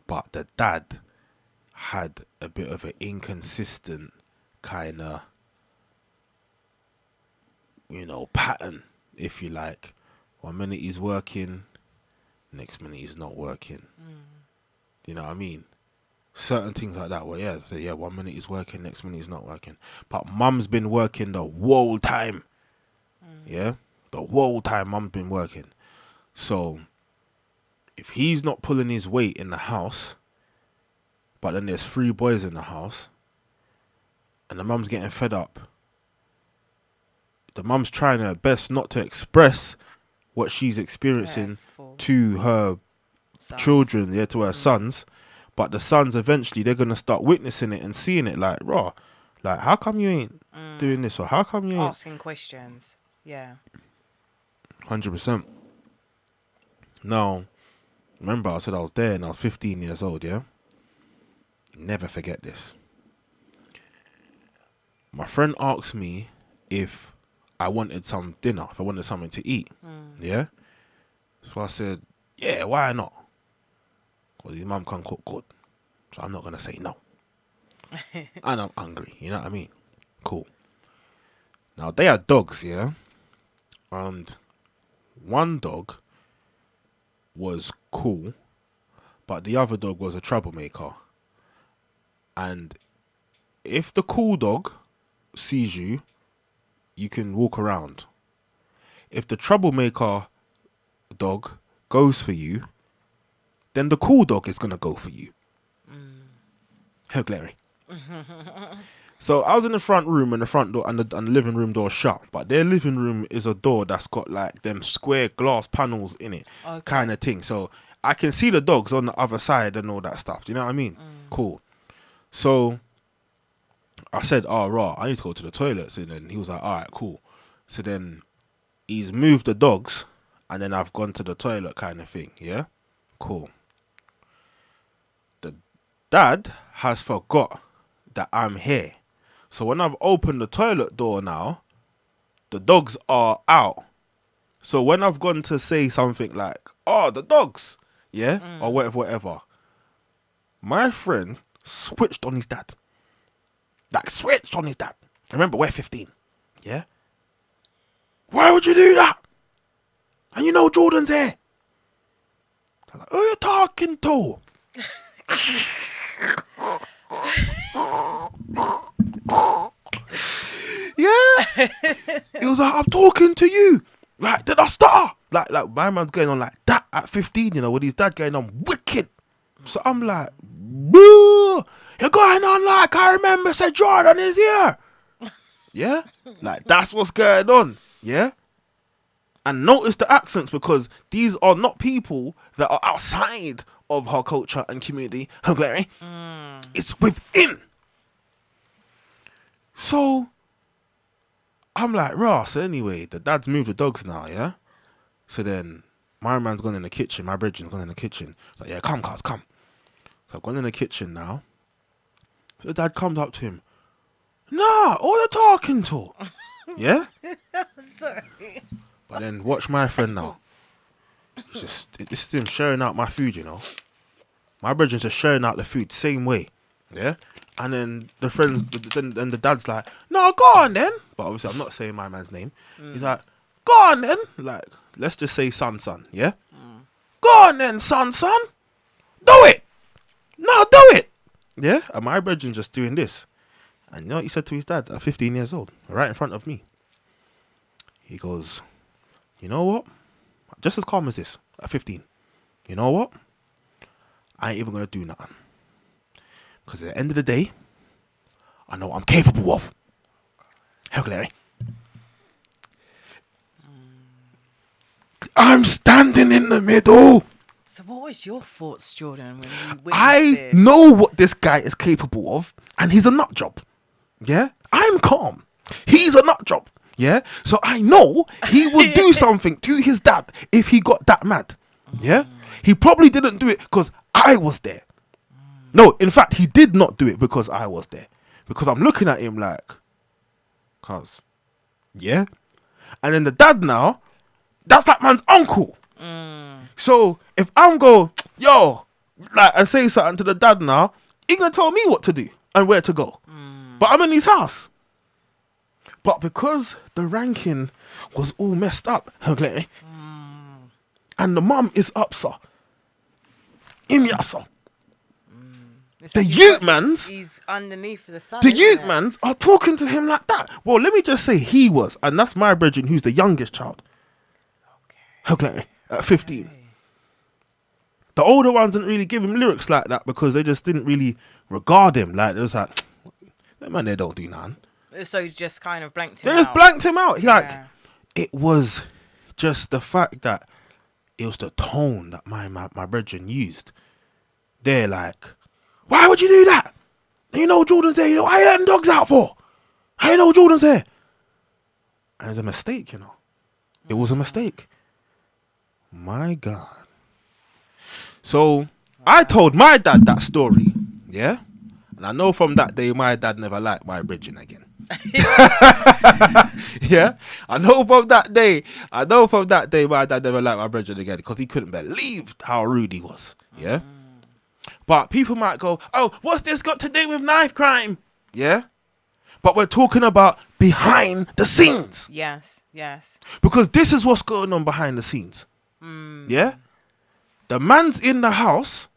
But the dad had a bit of an inconsistent kind of, pattern, if you like. 1 minute he's working, next minute he's not working. You know what I mean? Certain things like that where, 1 minute he's working, next minute he's not working. But mum's been working the whole time. Yeah? The whole time mum's been working. So if he's not pulling his weight in the house, but then there's 3 boys in the house, and the mum's getting fed up, the mum's trying her best not to express what she's experiencing to her children, to her sons, but the sons eventually, they're going to start witnessing it and seeing it like, raw, Like, how come you ain't doing this, or how come you ain't Asking questions. Yeah. 100%? Now, remember I said I was there and I was 15 years old, yeah? Never forget this. My friend asked me if I wanted some dinner, if I wanted something to eat, yeah? So I said, yeah, why not? Because his mum can cook good, so I'm not going to say no. And I'm hungry, you know what I mean? Cool. Now, they are dogs, yeah? And one dog was cool, but the other dog was a troublemaker. And if the cool dog sees you, you can walk around. If the troublemaker dog goes for you, then the cool dog is going to go for you. How glary. So I was in the front room, and the front door and the living room door shut. But their living room is a door that's got like them square glass panels in it, kind of thing. So I can see the dogs on the other side and all that stuff. Do you know what I mean? Cool. So I said, "Oh, raw, I need to go to the toilets." And then he was like, "All right, cool." So then he's moved the dogs, and then I've gone to the toilet, kind of thing. Yeah, cool. The dad has forgot that I'm here. So when I've opened the toilet door now, the dogs are out. So when I've gone to say something like, "Oh, the dogs," yeah, or whatever, my friend switched on his dad. Like, switched on his dad. Remember, we're 15, yeah? Why would you do that? And you know Jordan's here. I was like, who are you talking to? Yeah. He was like, I'm talking to you. Like, did I stutter? Like my man's going on like that at 15, you know, with his dad going on wicked. So I'm like, boo, you're going on like I remember said Jordan is here. Yeah? Like, that's what's going on. Yeah? And notice the accents, because these are not people that are outside of her culture and community. Hungary. It's within. So I'm like, Ross, anyway, the dad's moved the dogs now, yeah? So then my man's gone in the kitchen, my brethren's gone in the kitchen. It's like, yeah, come, cuz, come. So I've gone in the kitchen now. So the dad comes up to him. Nah, who you talking to? Yeah? Sorry. But then watch my friend now. It's just, this is him sharing out my food, you know. My brethren's just sharing out the food same way. Yeah? And then the friends, then the dad's like, no, go on then. But obviously I'm not saying my man's name. He's like, go on then. Like, let's just say son, yeah? Go on then, son. Do it. No, do it. Yeah? And my brethren's just doing this. And you know what he said to his dad at 15 years old, right in front of me? He goes, you know what? Just as calm as this, at 15. You know what? I ain't even going to do nothing. Because at the end of the day, I know what I'm capable of. How Larry? I'm standing in the middle. So what was your thoughts, Jordan, when you witnessed I this? know what this guy is capable of, and he's a nut job. Yeah? I'm calm. He's a nut job. Yeah? So I know he would do something to his dad if he got that mad. Yeah? He probably didn't do it because I was there. No, in fact, he did not do it because I was there. Because I'm looking at him like, cuz, yeah? And then the dad now, that's that man's uncle. So if I'm go, yo, like, and say something to the dad now, he gonna tell me what to do and where to go. But I'm in his house. But because the ranking was all messed up, and the mum is up, sir. Sir. The youth mans, he's underneath the sun. the youth mans are talking to him like that. Well, let me just say he was, and that's my brethren who's the youngest child. Okay. At 15. The older ones didn't really give him lyrics like that because they just didn't really regard him. Like, it was like, that man, they don't do nothing. So he just kind of blanked him They out. just blanked him out. He Yeah. like, it was just the fact that it was the tone that my brethren used. They're like, why would you do that? You know Jordan's there. You know, why are you letting dogs out for? I know Jordan's there. And it's a mistake, you know. It was a mistake. My God. So I told my dad that story, yeah? And I know from that day my dad never liked my bridging again. Yeah? I know from that day my dad never liked my bridging again because he couldn't believe how rude he was. Yeah? But people might go, oh, what's this got to do with knife crime? Yeah? But we're talking about behind the scenes. Yes, yes. Because this is what's going on behind the scenes. Yeah? The man's in the house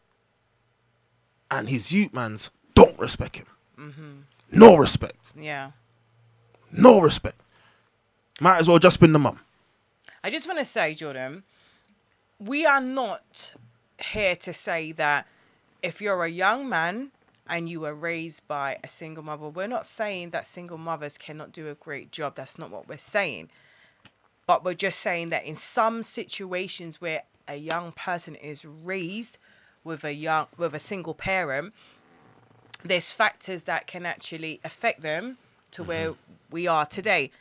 and his youth mans don't respect him. No respect. Yeah. No respect. Might as well just been the mum. I just want to say, Jordan, we are not here to say that if you're a young man and you were raised by a single mother, we're not saying that single mothers cannot do a great job. That's not what we're saying. But we're just saying that in some situations where a young person is raised with a single parent, there's factors that can actually affect them to where we are today.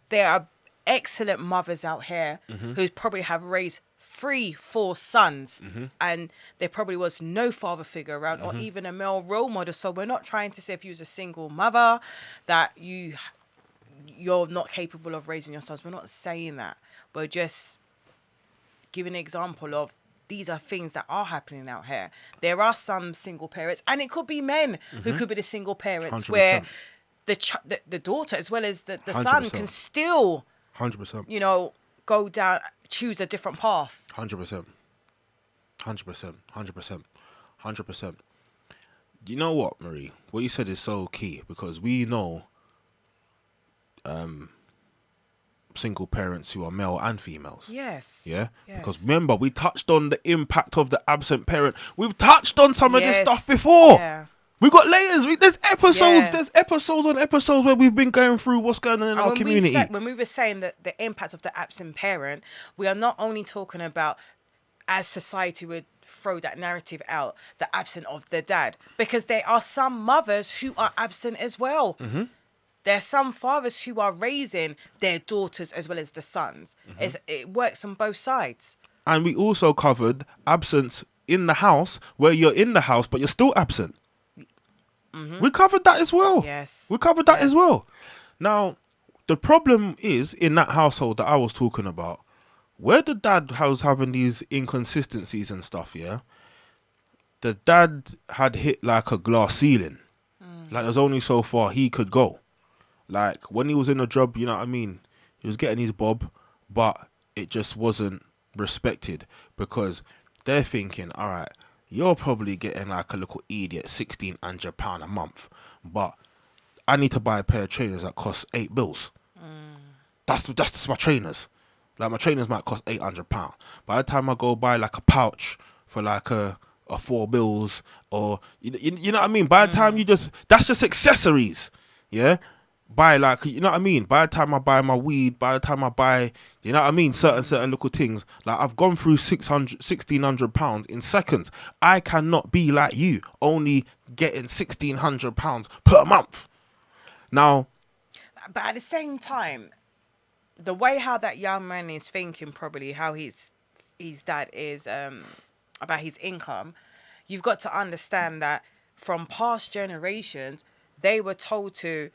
There are excellent mothers out here who probably have raised 3-4 sons, and there probably was no father figure around or even a male role model. So we're not trying to say if you was a single mother that you're not capable of raising your sons. We're not saying that. We're just giving an example of these are things that are happening out here. There are some single parents, and it could be men who could be the single parents 100%. Where the daughter as well as the son 100%. can still 100%. go down, choose a different path. 100%. 100%. 100%. 100%. You know what, Marie? What you said is so key because we know single parents who are male and females. Yes. Yeah? Yes. Because remember, we touched on the impact of the absent parent. We've touched on some of this Yes. stuff before. Yeah. We got layers. There's episodes. Yeah. There's episodes on episodes where we've been going through what's going on in our community. When we were saying that the impact of the absent parent, we are not only talking about, as society would throw that narrative out, the absent of the dad, because there are some mothers who are absent as well. There are some fathers who are raising their daughters as well as the sons. It works on both sides. And we also covered absence in the house, where you're in the house but you're still absent. We covered that as well. Yes. We covered that as well. Now, the problem is in that household that I was talking about, where the dad was having these inconsistencies and stuff, yeah, the dad had hit like a glass ceiling. Like there's only so far he could go. Like when he was in a job, you know what I mean? He was getting his bob, but it just wasn't respected because they're thinking, all right, you're probably getting like a little idiot £1,600 a month, but I need to buy a pair of trainers that cost £8. That's just my trainers. Like my trainers might cost £800. By the time I go buy like a pouch for like a £4, or you know what I mean? By the time that's just accessories, yeah. Buy like, you know what I mean? By the time I buy my weed, by the time I buy, you know what I mean? Certain little things. Like I've gone through £1,600 in seconds. I cannot be like you, only getting £1,600 per month. Now, but at the same time, the way how that young man is thinking, probably how his dad is about his income, you've got to understand that from past generations, they were told to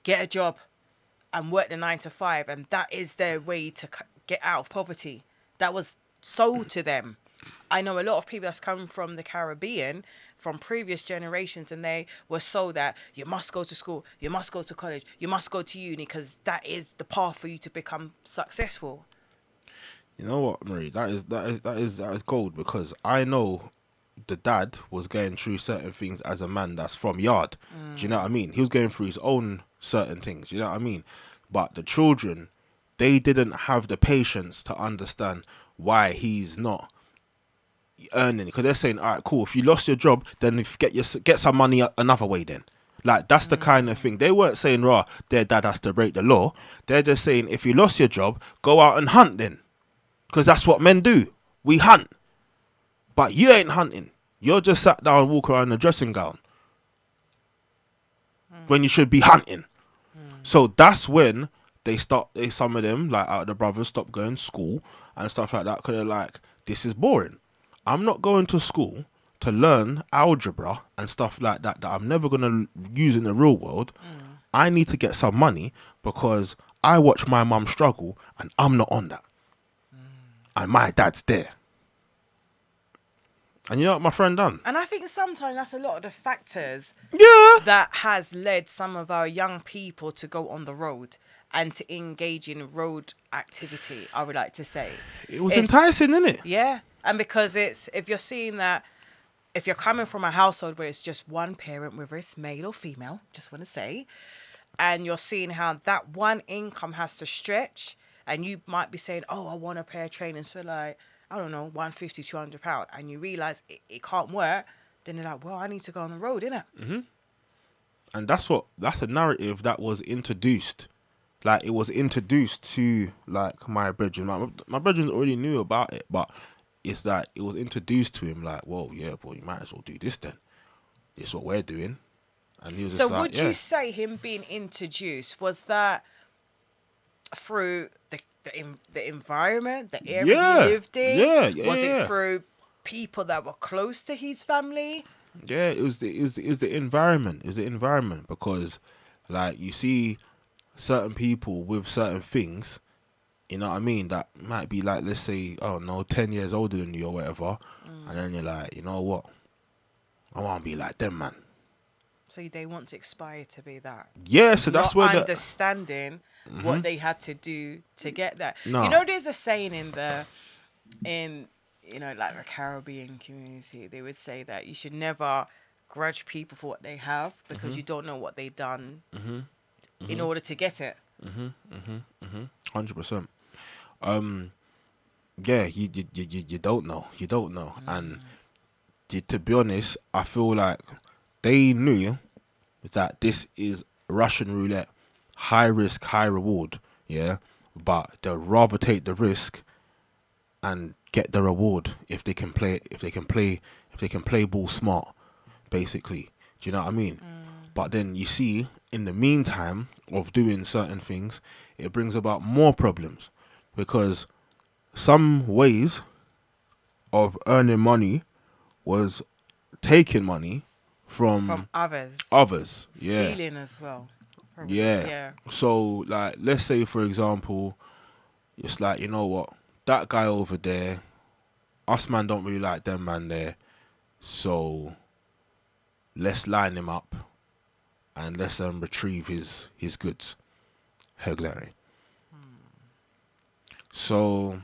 get a job and work the 9 to 5, and that is their way to get out of poverty. That was sold to them. I know a lot of people that's come from the Caribbean, from previous generations, and they were sold that you must go to school, you must go to college, you must go to uni, because that is the path for you to become successful. you know what, Marie? That is gold, because I know the dad was going through certain things as a man that's from yard. Do you know what I mean? He was going through his own certain things. You know what I mean? But the children, they didn't have the patience to understand why he's not earning, because they're saying, all right, cool, if you lost your job, then get some money another way then. Like, that's the kind of thing. They weren't saying, rah, their dad has to break the law. They're just saying, if you lost your job, go out and hunt then, because that's what men do. We hunt. But you ain't hunting. You're just sat down and walk around in a dressing gown. when you should be hunting. So that's when some of them, like out of the brothers, stop going to school and stuff like that, because they're like, this is boring. I'm not going to school to learn algebra and stuff like that I'm never going to use in the real world. I need to get some money because I watch my mum struggle and I'm not on that. And my dad's there. And you know what my friend done? And I think sometimes that's a lot of the factors Yeah. that has led some of our young people to go on the road and to engage in road activity, I would like to say. It was enticing, isn't it? Yeah. And because if you're seeing that, if you're coming from a household where it's just one parent, whether it's male or female, just want to say, and you're seeing how that one income has to stretch, and you might be saying, oh, I want a pair of trainers for like, I don't know, £150, £200, and you realise it can't work, then you're like, well, I need to go on the road, innit? Mm-hmm. And that's a narrative that was introduced. Like, it was introduced to, like, my brethren. My brethren already knew about it, but it's like, it was introduced to him, like, well, yeah, boy, you might as well do this then. This is what we're doing. And he was So just like, would you say him being introduced, was that through the environment, the area he lived in? Yeah. Was it through people that were close to his family? Yeah, it was the environment. It's the environment, because, like, you see certain people with certain things, you know what I mean, that might be like, let's say, oh no, 10 years older than you or whatever, and then you're like, you know what, I want to be like them, man. So they want to aspire to be that. Yeah, so that's not where understanding what they had to do to get that. No. You know, there's a saying in you know, like the Caribbean community, they would say that you should never grudge people for what they have, because you don't know what they've done in order to get it. 100%. Yeah, you don't know, and to be honest, I feel like they knew that this is Russian roulette, high risk, high reward. Yeah, but they'd rather take the risk and get the reward if they can play ball smart, basically. Do you know what I mean? But then you see, in the meantime of doing certain things, it brings about more problems, because some ways of earning money was taking money from others. Yeah. Stealing as well. Probably. Yeah. So, like, let's say, for example, it's like, you know what, that guy over there, us man don't really like them man there, so let's line him up and let's retrieve his goods. Heglery. So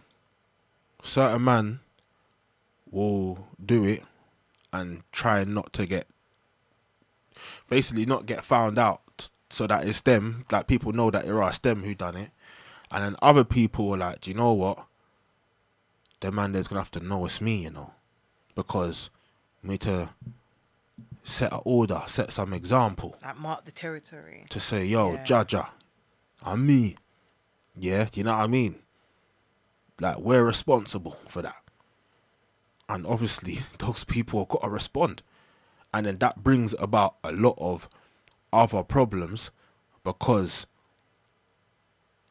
certain man will do it and try not to get found out, so that it's them, like people know that it was them who done it. And then other people are like, do you know what, the man there's gonna have to know it's me, you know, because we need to set an order, set some example, like mark the territory, to say, yo, Jaja, I'm me. Yeah, you know what I mean? Like, we're responsible for that. And obviously, those people have got to respond. And then that brings about a lot of other problems, because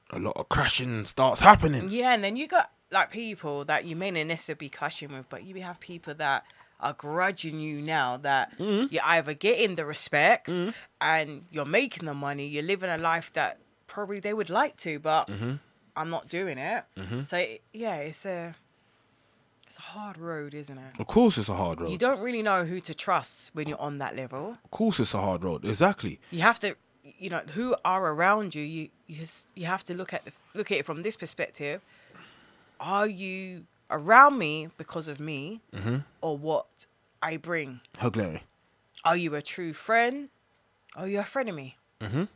a lot of crashing starts happening. Yeah, and then you got, like, people that you may not necessarily be clashing with, but you have people that are grudging you now, that you're either getting the respect and you're making the money, you're living a life that probably they would like to, but I'm not doing it. So it's a hard road, isn't it? Of course it's a hard road. You don't really know who to trust when you're on that level. Of course it's a hard road. Exactly. You have to, you know, who are around you. You have to look at it from this perspective. Are you around me because of me, or what I bring? Huglery. Are you a true friend? Are you a frenemy? And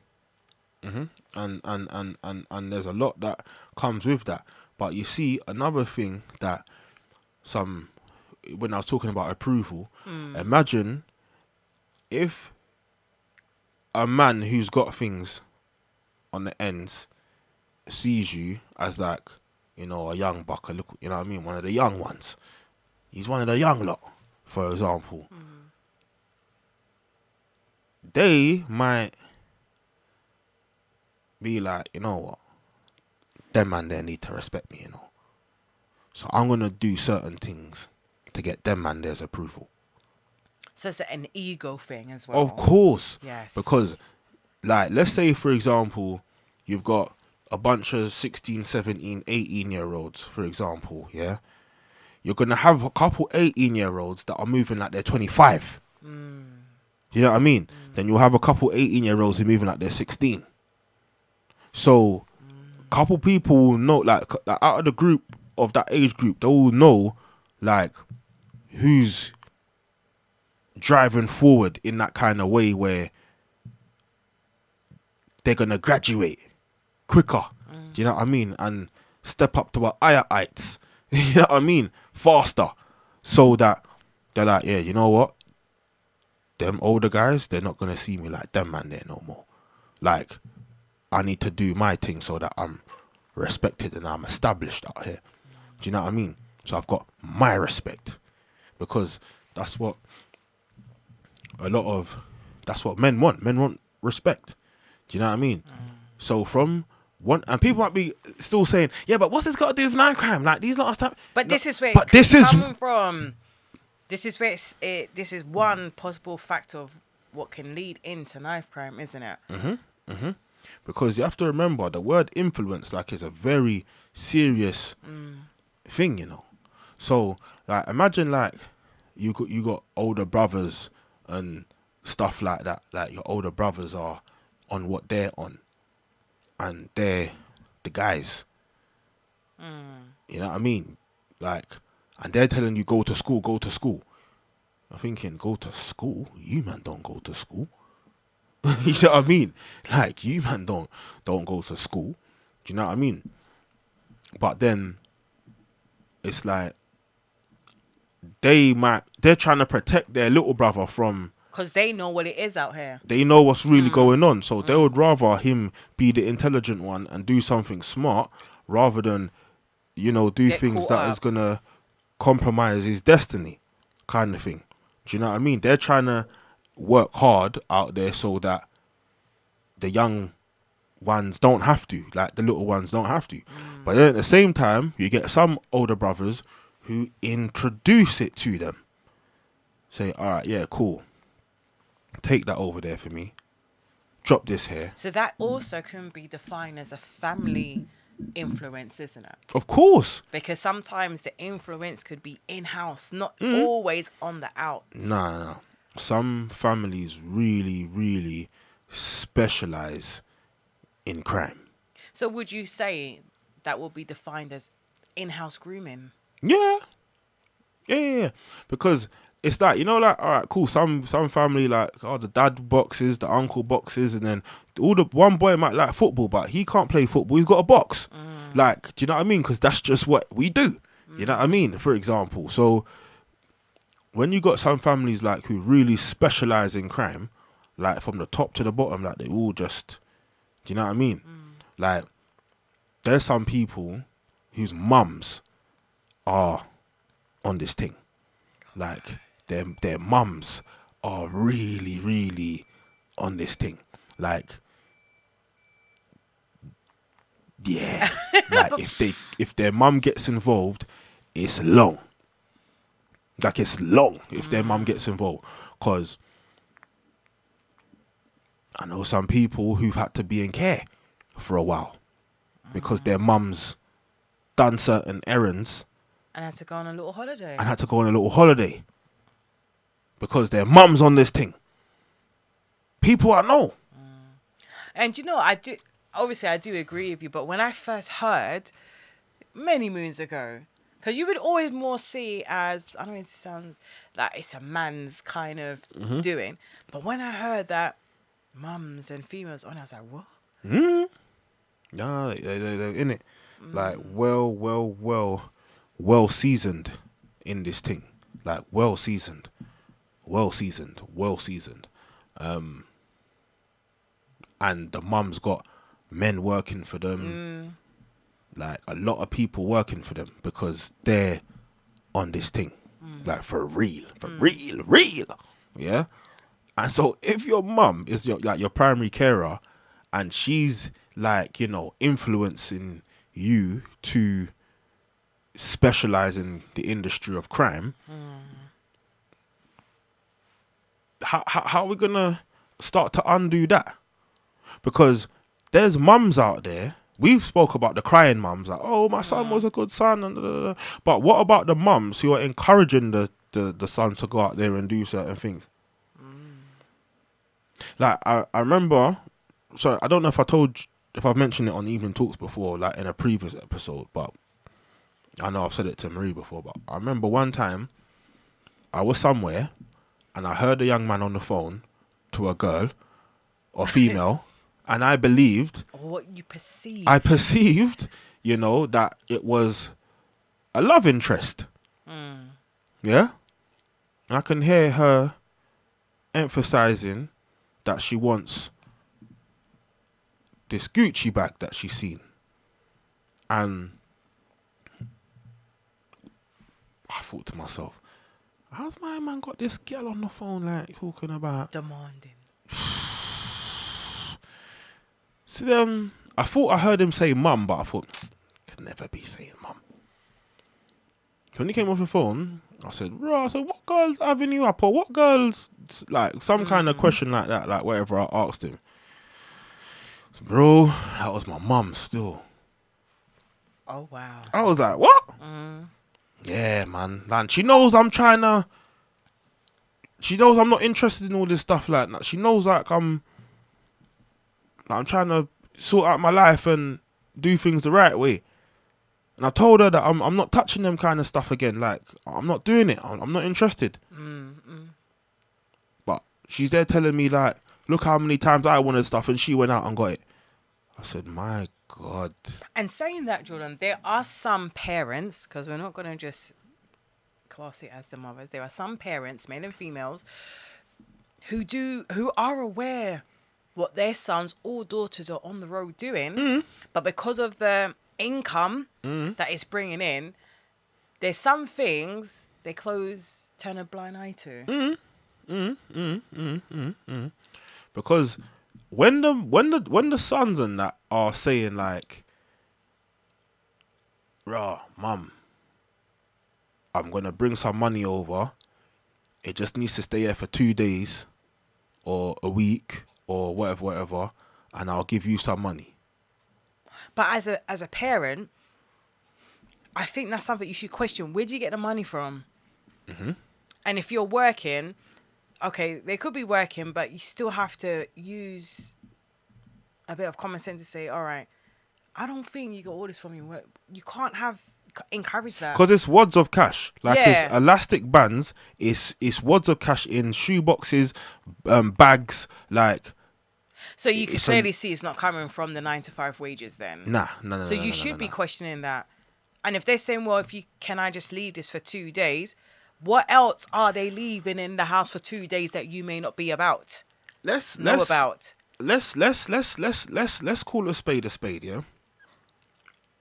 there's a lot that comes with that. But you see, another thing that when I was talking about approval, imagine if a man who's got things on the ends sees you as, like, you know, a young bucker, look, you know what I mean, one of the young ones. He's one of the young lot, for example. They might be like, you know what, them man there need to respect me, you know. So I'm gonna do certain things to get them man there's approval. So it's an ego thing as well. Of course. Yes. Because, like, let's say, for example, you've got a bunch of 16, 17, 18-year-olds, for example, yeah? You're going to have a couple 18-year-olds that are moving like they're 25. You know what I mean? Then you'll have a couple 18-year-olds who are moving like they're 16. So, a couple people will know, like, out of the group, of that age group, they will know, like, who's driving forward in that kind of way where they're gonna graduate quicker. Do you know what I mean? And step up to higher heights. You know what I mean? Faster. So that they're like, yeah, you know what? Them older guys, they're not gonna see me like them man there no more. Like, I need to do my thing so that I'm respected and I'm established out here. Do you know what I mean? So I've got my respect. Because that's what men want. Men want respect. Do you know what I mean? So from one, and people might be still saying, yeah, but what's this got to do with knife crime? Like, these not stuff. But this is where but this is coming from. This is where this is one possible factor of what can lead into knife crime, isn't it? Because you have to remember the word influence, like, is a very serious thing, you know. So, like, imagine like you got older brothers and stuff like that. Like, your older brothers are on what they're on, and they're the guys. You know what I mean? Like, and they're telling you go to school. I'm thinking, go to school? You man don't go to school. You know what I mean? Like, you man don't go to school. Do you know what I mean? But then it's like they're trying to protect their little brother from, because they know what it is out here. they know what's really going on. So they would rather him be the intelligent one and do something smart rather than, you know, do Get things caught that up. is going to compromise his destiny, kind of thing. Do you know what I mean? They're trying to work hard out there so that the young ones don't have to, like the little ones don't have to. But then at the same time, you get some older brothers who introduce it to them. Say, all right, yeah, cool. Take that over there for me. Drop this here. So that also can be defined as a family influence, isn't it? Of course. Because sometimes the influence could be in-house, not always on the out. Nah. Some families really, really specialize in crime. So would you say that will be defined as in-house grooming? Yeah. Because it's like, you know, like, all right, cool. Some family, like, oh, the dad boxes, the uncle boxes, and then one boy might like football, but he can't play football. He's got a box. Like, do you know what I mean? Because that's just what we do. You know what I mean? For example, so when you got some families like who really specialize in crime, like from the top to the bottom, like they all just, do you know what I mean? Like, there's some people whose mums are on this thing. Like, their mums are really, really on this thing. Like, yeah. Like, if their mum gets involved, it's long. Like, it's long if their mum gets involved. Because I know some people who've had to be in care for a while because their mum's done certain errands And had to go on a little holiday. Because their mum's on this thing. People I know. And you know, I do agree with you, but when I first heard many moons ago, because you would always more see as, I don't know, it sounds like it's a man's kind of doing, but when I heard that mums and females on, I was like, what? Nah, they're in it. Like, well seasoned in this thing. Like, well seasoned. And the mum's got men working for them. Like, a lot of people working for them because they're on this thing. Like, for real. Yeah? And so if your mum is your primary carer and she's like, you know, influencing you to specialize in the industry of crime, how are we gonna start to undo that? Because there's mums out there. We've spoke about the crying mums, like, oh, my son was a good son, and da, da, da. But what about the mums who are encouraging the son to go out there and do certain things? Like, I remember, so I don't know if I've mentioned it on Evening Talks before, like in a previous episode, but I know I've said it to Marie before, but I remember one time I was somewhere and I heard a young man on the phone to a girl or female, and I believed, Or what you perceive. I perceived, you know, that it was a love interest. Yeah? And I can hear her emphasizing that she wants this Gucci bag that she's seen. And I thought to myself, how's my man got this girl on the phone, like, talking about Demanding. So then I thought I heard him say mum, but I thought, could never be saying mum. When he came off the phone, I said, what girls having you up? Or what girls, like, some kind of question like that, like whatever I asked him. So, bro, that was my mum still. Oh, wow. I was like, what? Yeah, man. She knows I'm not interested in all this stuff like that. She knows, like, I'm trying to sort out my life and do things the right way. And I told her that I'm not touching them kind of stuff again. Like, I'm not doing it. I'm not interested. But she's there telling me, like, look how many times I wanted stuff and she went out and got it. I said, my God. And saying that, Jordan, there are some parents, because we're not going to just class it as the mothers. There are some parents, men and females, who are aware what their sons or daughters are on the road doing, but because of the income that it's bringing in, there's some things they turn a blind eye to. Because when the sons and that are saying, like, mum, I'm gonna bring some money over, it just needs to stay here for 2 days or a week or whatever, and I'll give you some money. But as a parent, I think that's something you should question. Where do you get the money from? And if you're working, okay, they could be working, but you still have to use a bit of common sense to say, all right, I don't think you got all this from your work. You can't encourage that. Because it's wads of cash. Like, Yeah. it's elastic bands. It's wads of cash in shoe boxes, bags, like. So you can it's clearly see it's not coming from the 9 to 5 wages then. No. So you should be questioning that. And if they're saying, well, can I just leave this for 2 days? What else are they leaving in the house for 2 days that you may not be about? Let's Know call a spade, yeah?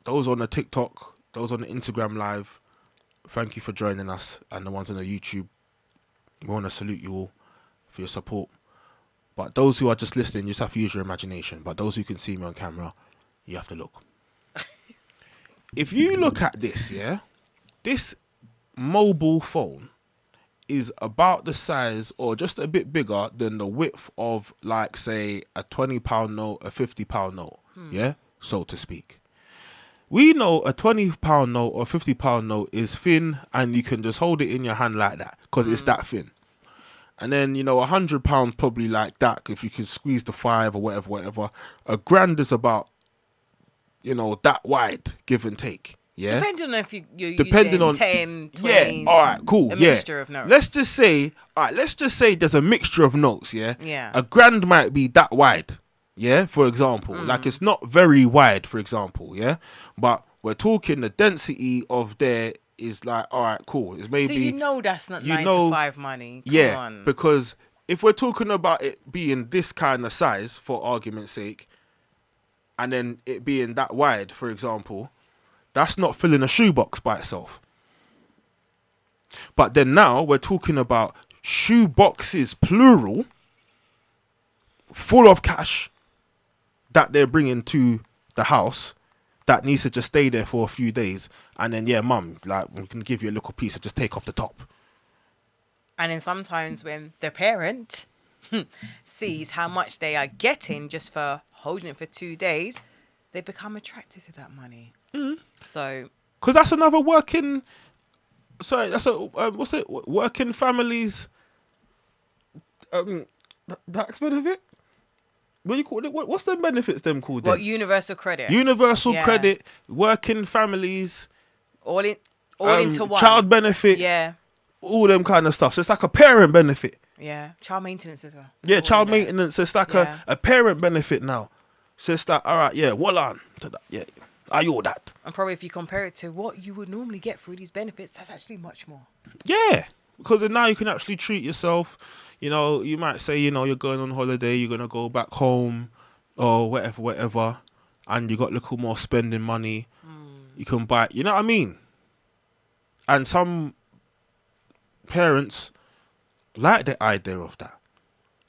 Those on the TikTok, those on the Instagram live, thank you for joining us. And the ones on the YouTube, we want to salute you all for your support. But those who are just listening, you just have to use your imagination. But those who can see me on camera, you have to look. If you look at this, yeah, this mobile phone is about the size or just a bit bigger than the width of, like, say, a £20 note, a £50 note, yeah, so to speak. We know a £20 note or £50 note is thin and you can just hold it in your hand like that because it's that thin. And then, you know, £100 probably like that if you can squeeze the 5 or whatever. A grand is about, you know, that wide, give and take. Yeah. Depending on if you're Depending using on 10, 20. Yeah. All right. Cool. A Yeah. mixture of notes. Let's just say there's a mixture of notes. Yeah. Yeah. A grand might be that wide. Yeah. For example, like, it's not very wide. For example. Yeah. But we're talking the density of there is like, all right, cool. It's maybe. So you know that's not 9 to 5 money. Come on. Because if we're talking about it being this kind of size, for argument's sake, and then it being that wide, for example, that's not filling a shoebox by itself. But then now we're talking about shoe boxes, plural, full of cash, that they're bringing to the house that needs to just stay there for a few days, and then yeah, mum, like we can give you a little piece and just take off the top. And then sometimes when the parent sees how much they are getting just for holding it for 2 days, they become attracted to that money. So, because that's another working. Sorry, that's a what's it? Working families. Tax benefit. What do you call it? What's the benefits them called? what, Then? universal credit? Universal Yeah. credit, working families, all into one. child benefit, Yeah. all them kind of stuff. So it's like a parent benefit. Yeah. Child maintenance as well. Yeah, All child in there. maintenance. It's like Yeah. a parent benefit now. So it's like, all right, yeah, well on to that. Yeah, are you all that? And probably if you compare it to what you would normally get through these benefits, that's actually much more. Yeah, because then now you can actually treat yourself. You know, you might say, you know, you're going on holiday, you're gonna go back home, or whatever, and you got a little more spending money. You can buy, you know what I mean? And some parents like the idea of that.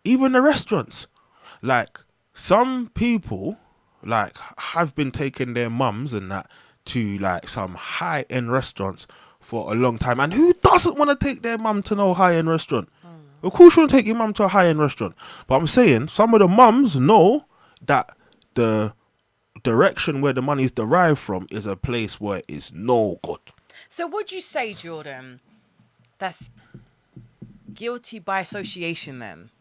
Even the restaurants, like some people, like have been taking their mums and that to like some high-end restaurants for a long time. And who doesn't want to take their mum to no high-end restaurant? Of course you want to take your mum to a high-end restaurant. But I'm saying some of the mums know that the direction where the money is derived from is a place where it's no good. So would you say, Jordan, that's guilty by association then?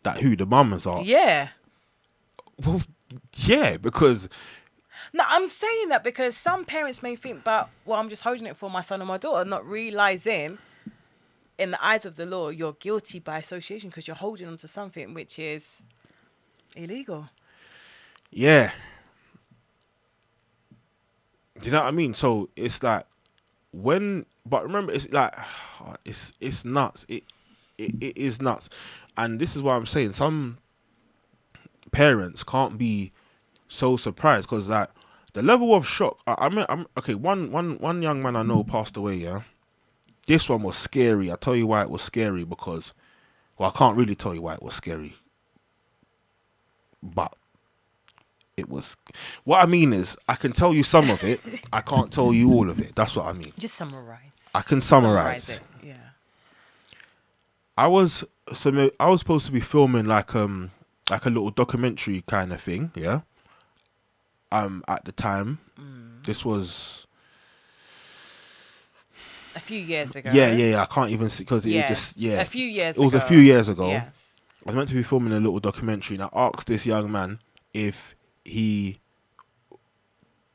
That who the mums are. Yeah. Well, yeah, because No, I'm saying that because some parents may think, but well, I'm just holding it for my son or my daughter, not realizing in the eyes of the law, you're guilty by association because you're holding on to something which is illegal. yeah. Do you know what I mean? So it's like but remember, it's like it's nuts. It is nuts, and this is why I'm saying some parents can't be so surprised because like the level of shock. I'm okay. One young man I know passed away. Yeah, this one was scary. I tell you why it was scary because, well, I can't really tell you why it was scary, but it was. What I mean is, I can tell you some of it. I can't tell you all of it. That's what I mean. Just summarize. I can summarize. it. Yeah. I was supposed to be filming like a little documentary kind of thing, yeah. At the time, this was A few years ago. yeah. I can't even see because it just A few years ago. It was a few years ago. Yes. I was meant to be filming a little documentary, and I asked this young man if he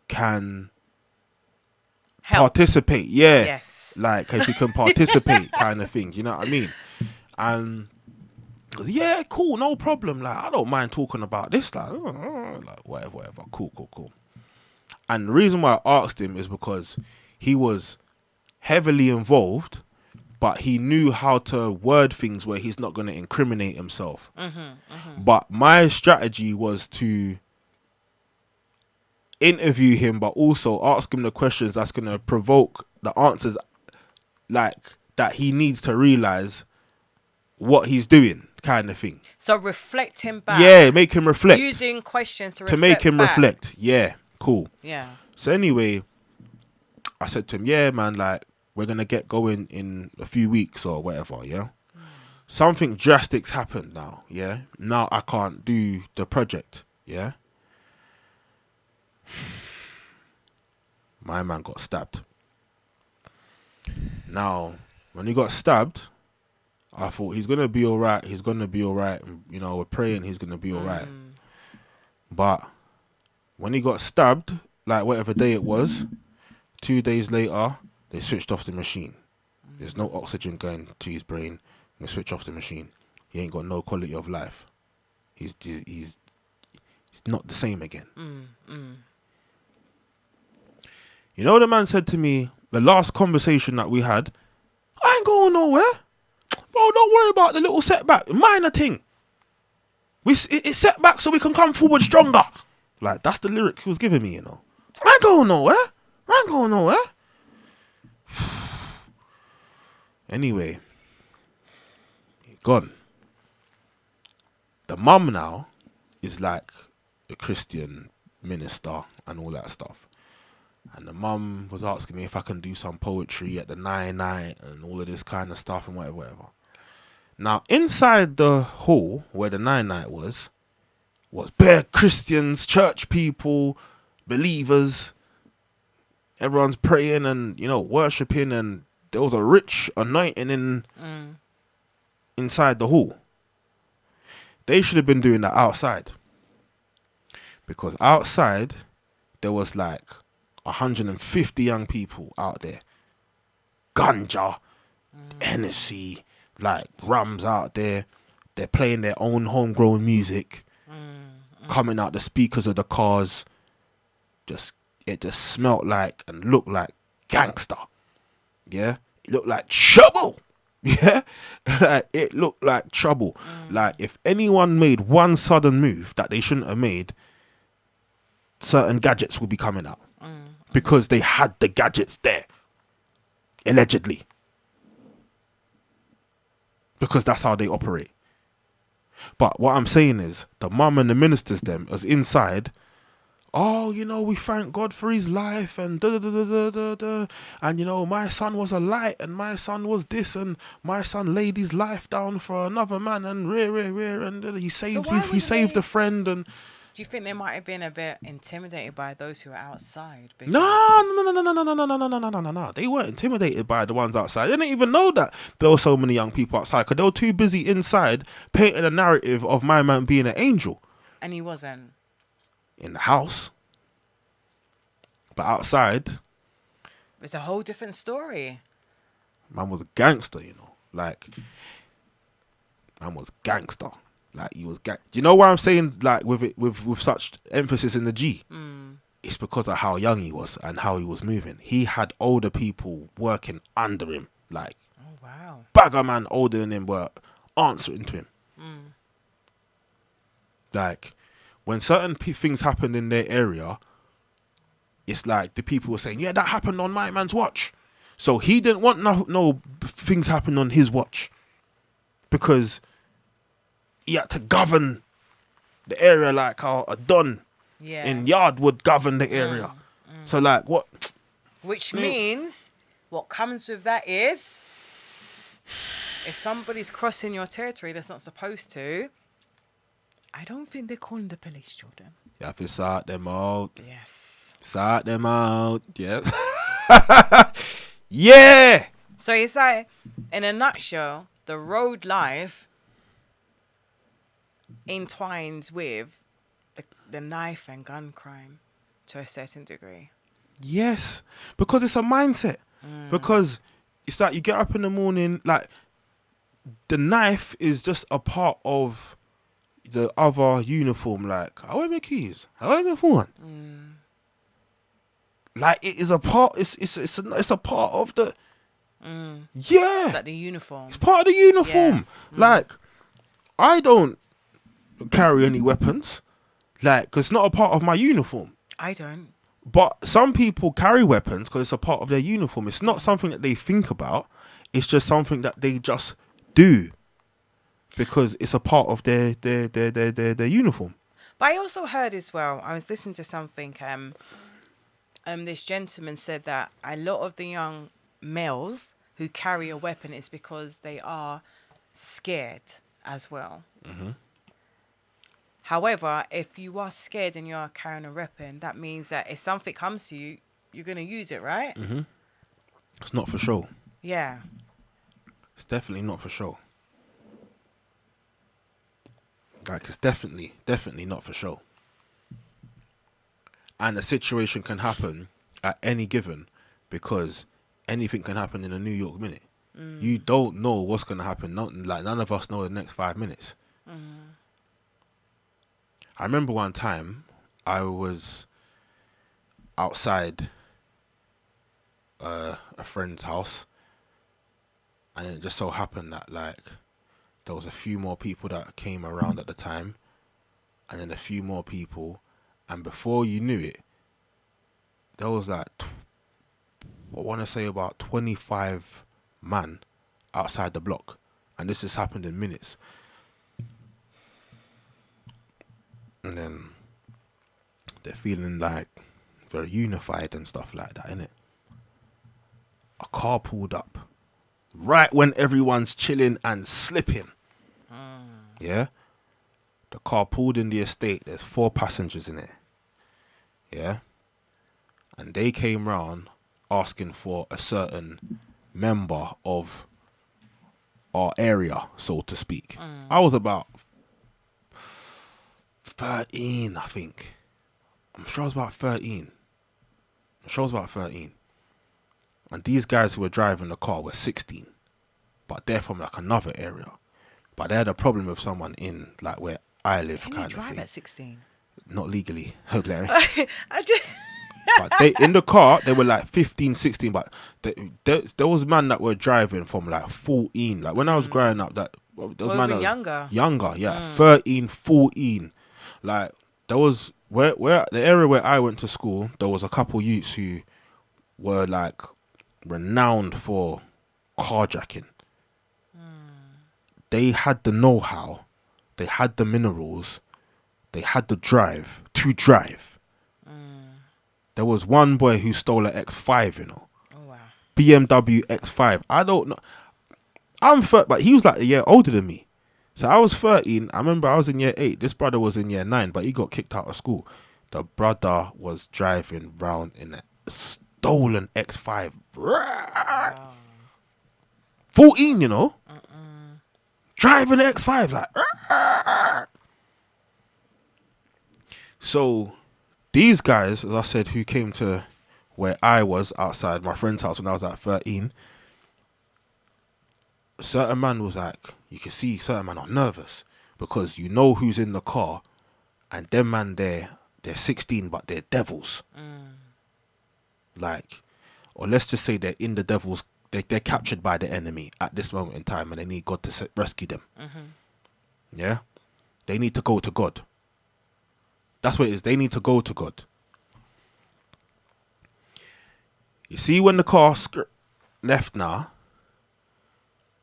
can Help. participate. Yeah. Yes. Like if he can participate kind of thing. You know what I mean? And yeah, cool, no problem. Like I don't mind talking about this. Like whatever. Cool. And the reason why I asked him is because he was heavily involved, but he knew how to word things where he's not going to incriminate himself. But my strategy was to interview him, but also ask him the questions that's going to provoke the answers, like that he needs to realize what he's doing, kind of thing. So reflect him back. Yeah, make him reflect. Using questions to make him back. reflect. Yeah, cool. Yeah. So anyway, I said to him, yeah, man, like we're gonna get going in a few weeks or whatever. Yeah. Something drastic's happened now. Yeah. Now I can't do the project. Yeah. My man got stabbed. Now, when he got stabbed, I thought he's gonna be all right. He's gonna be all right. You know, we're praying he's gonna be all right. But when he got stabbed, like whatever day it was, 2 days later, they switched off the machine. There's no oxygen going to his brain. They switch off the machine. He ain't got no quality of life. He's not the same again. You know, the man said to me, the last conversation that we had, I ain't going nowhere. Bro, don't worry about the little setback. Minor thing. It's setback so we can come forward stronger. Like, that's the lyric he was giving me, you know. I ain't going nowhere. Anyway, gone. The mum now is like a Christian minister and all that stuff. And the mum was asking me if I can do some poetry at the night and all of this kind of stuff and whatever. Now, inside the hall where the night was bare Christians, church people, believers. Everyone's praying and, worshipping, and there was a rich anointing inside the hall. They should have been doing that outside. Because outside, there was like 150 young people out there. Ganja, Hennessy, like rums out there. They're playing their own homegrown music. Coming out the speakers of the cars. It just smelt like and looked like gangster. Yeah? It looked like trouble. Yeah? It looked like trouble. Like if anyone made one sudden move that they shouldn't have made, certain gadgets would be coming out. Because they had the gadgets there. Allegedly. Because that's how they operate. But what I'm saying is, the mum and the ministers them was inside. Oh, we thank God for his life and da da da da da da. And my son was a light, and my son was this, and my son laid his life down for another man, and and he saved a friend. And do you think they might have been a bit intimidated by those who were outside? No. They weren't intimidated by the ones outside. They didn't even know that there were so many young people outside because they were too busy inside painting a narrative of my man being an angel. And he wasn't. In the house. But outside, it's a whole different story. Man was a gangster, Like, man was gangster. Like, he was Do you know why I'm saying, like, with such emphasis in the G? It's because of how young he was and how he was moving. He had older people working under him. Like, oh, wow. Bagger man older than him were answering to him. Like, when certain things happened in their area, it's like the people were saying, yeah, that happened on my man's watch. So he didn't want no things happen on his watch. Because he had to govern the area like how a Don in Yard would govern the area. So like what? Which means what comes with that is if somebody's crossing your territory that's not supposed to, I don't think they're calling the police, Jordan. You have to sort them out. Yes. Sort them out. Yeah. Yeah. So it's like, in a nutshell, the road life entwines with the knife and gun crime to a certain degree. Yes. Because it's a mindset. Because it's like you get up in the morning, like the knife is just a part of the other uniform. Like, how are my keys? How are my phone? Like it is a part. It's a part of the. Yeah. It's like the uniform. It's part of the uniform. Yeah. Like, I don't carry any weapons. Like, 'cause it's not a part of my uniform. I don't. But some people carry weapons because it's a part of their uniform. It's not something that they think about. It's just something that they just do because it's a part of their uniform. But I also heard as well, I was listening to something, this gentleman said that a lot of the young males who carry a weapon is because they are scared as well. However, if you are scared and you're carrying a weapon, that means that if something comes to you, you're going to use it, right? It's not for show. Yeah. It's definitely not for show. Like, it's definitely not for show. And the situation can happen at any given because anything can happen in a New York minute. You don't know what's going to happen. None of us know the next 5 minutes. I remember one time I was outside a friend's house, and it just so happened that like there was a few more people that came around at the time, and then a few more people, and before you knew it, there was like I want to say about 25 man outside the block, and this has happened in minutes. And then they're feeling like very unified and stuff like that, innit? A car pulled up right when everyone's chilling and slipping. Yeah? The car pulled in the estate. There's 4 passengers in it. Yeah? And they came round asking for a certain member of our area, so to speak. I was about 13, I think. I'm sure I was about 13. And these guys who were driving the car were 16. But they're from like another area. But they had a problem with someone in like where I live, Can kind you of drive thing. at 16? Not legally, Larry. I just. But they in the car they were like 15, 16. But there was man that were driving from like 14. Like when I was growing up, there was Or man even that was younger. younger, yeah, 13, 14. Like there was where the area where I went to school, there was a couple youths who were like renowned for carjacking. They had the know-how, they had the minerals, they had the drive to drive. There was one boy who stole an X5, you know. Oh, wow. BMW X5. I don't know. But he was like a year older than me. So I was 13. I remember I was in year 8. This brother was in year 9, but he got kicked out of school. The brother was driving round in a stolen X5. Wow. 14, you know. Driving an X5 like. So these guys, as I said, who came to where I was outside my friend's house when I was at 13, certain man was like, you can see certain man are nervous because you know who's in the car, and them man they're 16 but they're devils. Like, or let's just say they're in the devil's, they're captured by the enemy at this moment in time and they need God to rescue them. Yeah? They need to go to God. That's what it is. They need to go to God. You see when the car left now,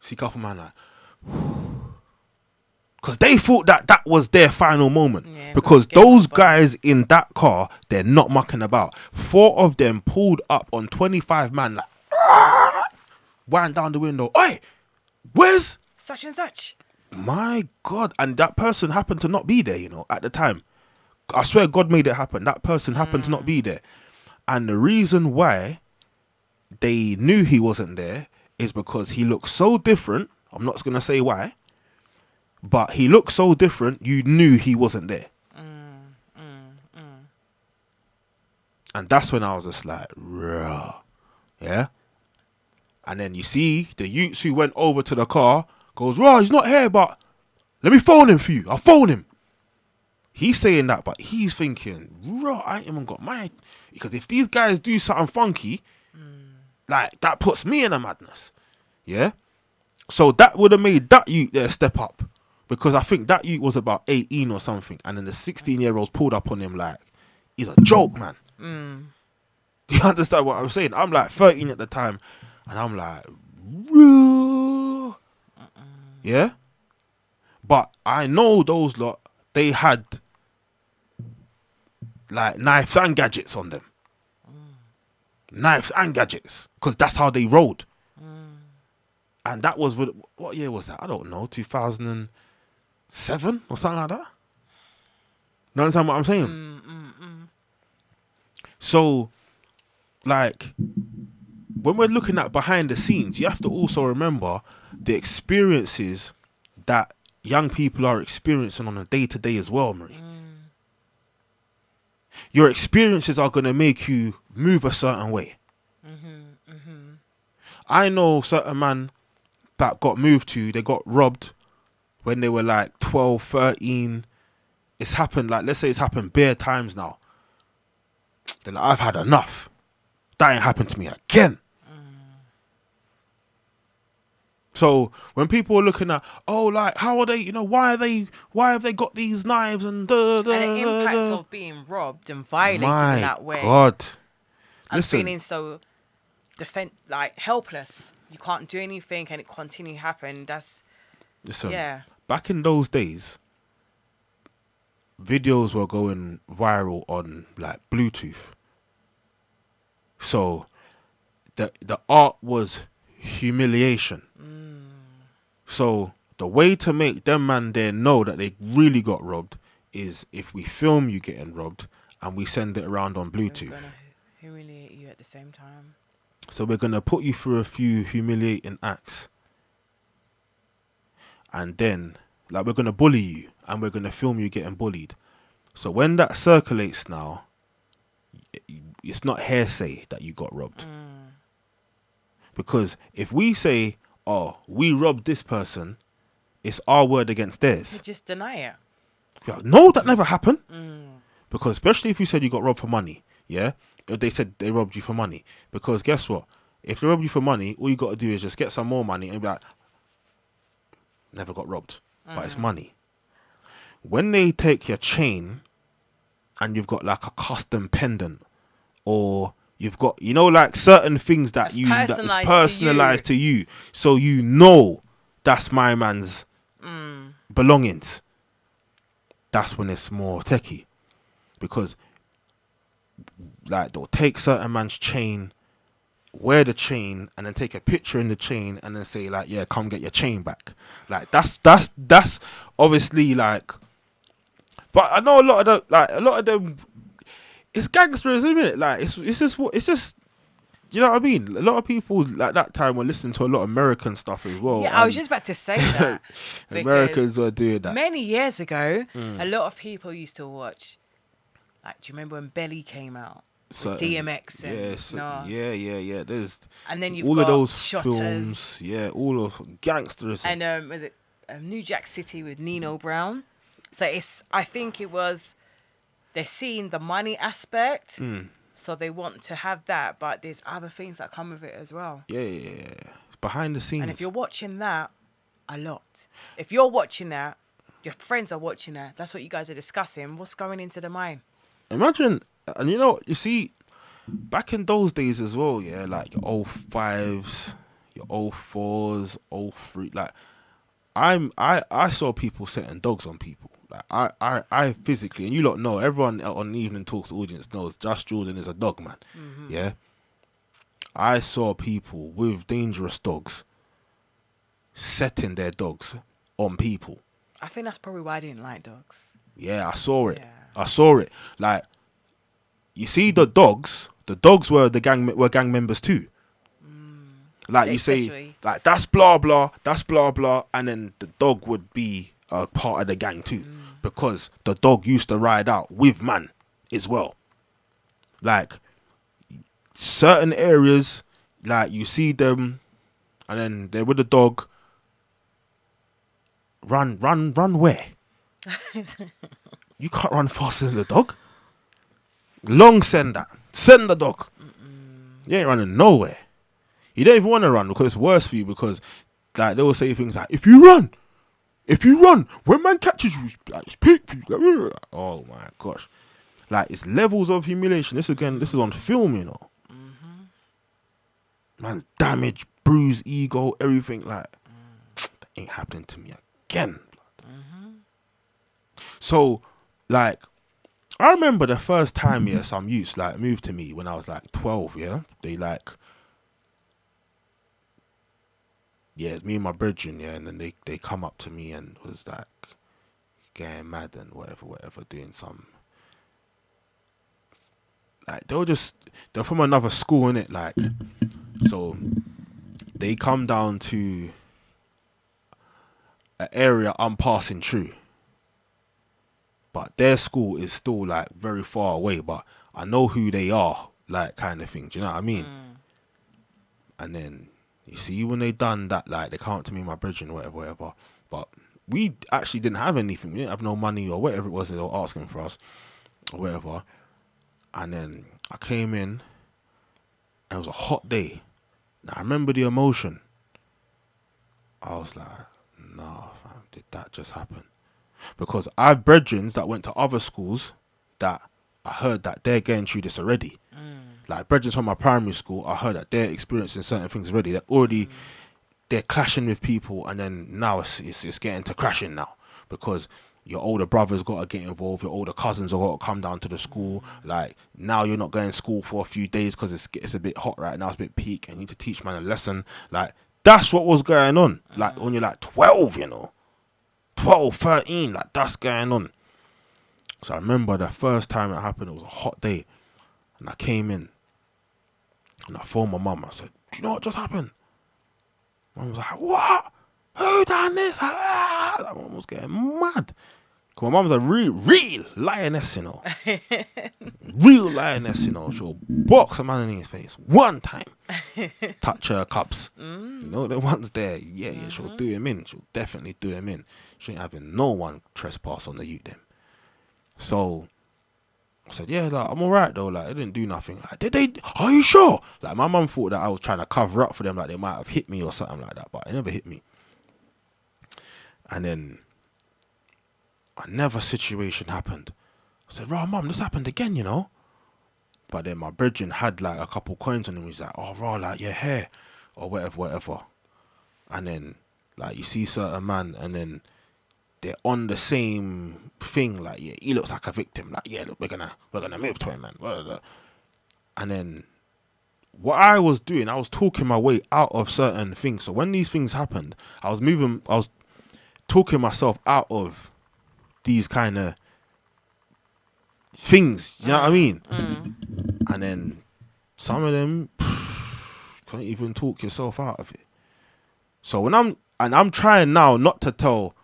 see a couple man like, because they thought that was their final moment. Yeah, because getting those up on- guys in that car, they're not mucking about. 4 of them pulled up on 25 man like, ran down the window. Oi, where's Such and such. my God? And that person happened to not be there, you know, at the time. I swear God made it happen. That person happened to not be there. And the reason why they knew he wasn't there is because he looked so different. I'm not going to say why, but he looked so different, you knew he wasn't there. And that's when I was just like, raw. Yeah? And then you see the youths who went over to the car goes, raw, he's not here, but let me phone him for you. I'll phone him. He's saying that, but he's thinking, raw, I ain't even got my... Because if these guys do something funky, like, that puts me in a madness. Yeah? So that would have made that youth there step up. Because I think that youth was about 18 or something. And then the 16-year-olds pulled up on him like, he's a joke, man. You understand what I'm saying? I'm like 13 at the time. And I'm like, raw. Yeah? But I know those lot, they had like knives and gadgets on them. Knives and gadgets. Because that's how they rode. And that was, what year was that? I don't know, 2007 or something like that? You understand what I'm saying? So, like, when we're looking at behind the scenes, you have to also remember the experiences that young people are experiencing on a day-to-day as well, Marie. Your experiences are going to make you move a certain way. I know certain man that got moved to, they got robbed when they were like 12, 13. It's happened, like, let's say it's happened bare times now. They're like, I've had enough. That ain't happened to me again. So when people are looking at, oh, like, how are they, you know, why have they got these knives and And the impact of being robbed and violated my in that way. God. And Listen, feeling so like helpless. You can't do anything and it continue to happen. listen, yeah. back in those days, videos were going viral on like Bluetooth. So the art was humiliation. So the way to make them man there know that they really got robbed is if we film you getting robbed and we send it around on We're Bluetooth. gonna humiliate you at the same time. So we're gonna put you through a few humiliating acts, and then like we're gonna bully you and we're gonna film you getting bullied. So when that circulates now, it's not hearsay that you got robbed. Because if we say, oh, we robbed this person, it's our word against theirs. You just deny it. Yeah, no, that never happened. Because especially if you said you got robbed for money, yeah? Or they said they robbed you for money. Because guess what? If they robbed you for money, all you got to do is just get some more money and be like, never got robbed. But it's money. When they take your chain and you've got like a custom pendant, or you've got, you know, like certain things that That's personalized to you, so you know that's my man's belongings. That's when it's more techie, because like they'll take certain man's chain, wear the chain, and then take a picture in the chain, and then say like, yeah, come get your chain back. Like that's obviously like. But I know a lot of them, it's gangsters, isn't it? Like it's just, you know what I mean? A lot of people like that time were listening to a lot of American stuff as well. Yeah, I was just about to say that. Americans were doing that. Many years ago, a lot of people used to watch. Like, do you remember when Belly came out? With DMX and Nas? Yeah. There's and then you've all got of those Shotters. films. Yeah, all of gangsters. And was it New Jack City with Nino Brown? So I think it was, they're seeing the money aspect, so they want to have that, but there's other things that come with it as well. Yeah. It's behind the scenes. And if you're watching that, a lot. If you're watching that, your friends are watching that, that's what you guys are discussing. What's going into the mind? Imagine, and you know, you see, back in those days as well, yeah, like your old 05s, your old 04s, old 03, like, I saw people setting dogs on people. Like I physically, and you lot know, everyone on the Evening Talks audience knows Just Jordan is a dog man. Yeah. I saw people with dangerous dogs setting their dogs on people. I think that's probably why I didn't like dogs. Yeah, I saw it. Yeah. I saw it. Like, you see the dogs were gang members too. Like you say, like that's blah blah, and then the dog would be a part of the gang too, because the dog used to ride out with man as well. Like certain areas, like you see them, and then they're with the dog. Run where? You can't run faster than the dog. Long send the dog. You ain't running nowhere. You don't even want to run because it's worse for you, because like they will say things like, if you run, when man catches you, like it's peak for you. Like, oh my gosh. Like it's levels of humiliation. This is on film, you know. Man's damage, bruise, ego, everything, like that ain't happening to me again. So like I remember the first time, yeah, some youths like moved to me when I was like 12, yeah. They like, yeah, it's me and my brethren, yeah, and then they come up to me and was like getting mad and whatever, doing some, like they're from another school, innit, like, so they come down to an area I'm passing through, but their school is still like very far away, but I know who they are, like, kind of thing, do you know what I mean? And then you see when they done that, like they come up to me and my brethren, whatever, but we actually didn't have anything. We didn't have no money or whatever it was they were asking for us or whatever. And then I came in and it was a hot day. Now I remember the emotion. I was like, nah, fam, did that just happen? Because I have brethren that went to other schools that I heard that they're getting through this already. Like brethren from my primary school, I heard that they're experiencing certain things already. They're already, they're clashing with people, and then now it's getting to crashing now, because your older brother's got to get involved, your older cousins have got to come down to the school. Like, now you're not going to school for a few days because it's a bit hot right now, it's a bit peak, and you need to teach man a lesson. Like, that's what was going on. Like, when you're like 12, 12, 13, like, that's going on. So I remember the first time it happened, it was a hot day, and I came in, and I phoned my mum. I said, do you know what just happened? Mum was like, what? Who done this? Like, mum was getting mad. Cause my mum's a real lioness, real lioness, She'll box a man in his face one time, touch her cups. The ones there, yeah, she'll do him in. She'll definitely do him in. She ain't having no one trespass on the youth them. So I said, yeah, like, I'm alright though. Like, I didn't do nothing. Like, did they? Are you sure? Like, my mum thought that I was trying to cover up for them, like they might have hit me or something like that, but they never hit me. And then another situation happened. I said, "Raw, mum, this happened again, But then my brethren had like a couple coins on him. He's like, "Oh, raw, like your hair," or whatever. And then like you see certain man, and then they're on the same thing. Like, yeah, he looks like a victim. Like, yeah, look, we're gonna move to him, man. Blah, blah, blah. And then what I was doing, I was talking my way out of certain things. So when these things happened, I was talking myself out of these kind of things, you know what I mean? And then some of them can't even talk yourself out of it. So when I'm trying now not to tell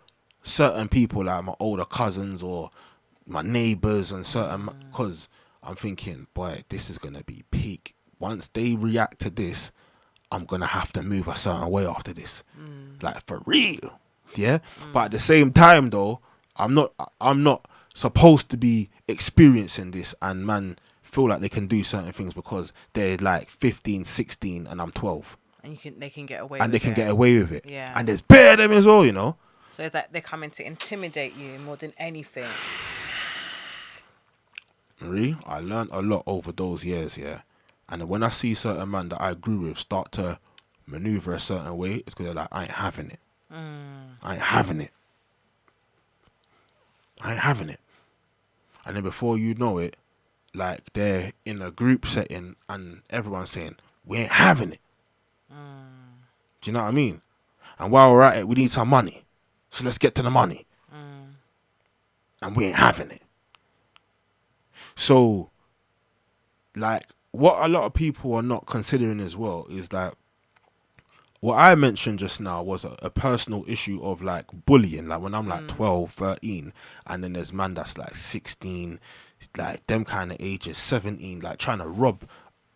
certain people, like my older cousins or my neighbors and certain, because I'm thinking, boy, this is gonna be peak. Once they react to this, I'm gonna have to move a certain way after this, like for real, yeah. But at the same time, though, I'm not supposed to be experiencing this, and man feel like they can do certain things because they're like 15, 16, and I'm 12. And they can get away. And with they can it. get away with it. Yeah. And there's bare them as well, So it's like they're coming to intimidate you more than anything. Marie, I learned a lot over those years, yeah. And when I see certain man that I grew with start to maneuver a certain way, it's because they're like, I ain't having it. I ain't having it. I ain't having it. And then before you know it, like they're in a group setting and everyone's saying, we ain't having it. Do you know what I mean? And while we're at it, we need some money. So let's get to the money. And we ain't having it. So, like, what a lot of people are not considering as well is like, what I mentioned just now was a personal issue of like bullying. Like when I'm like 12, 13, and then there's man that's like 16, like them kind of ages, 17, like trying to rob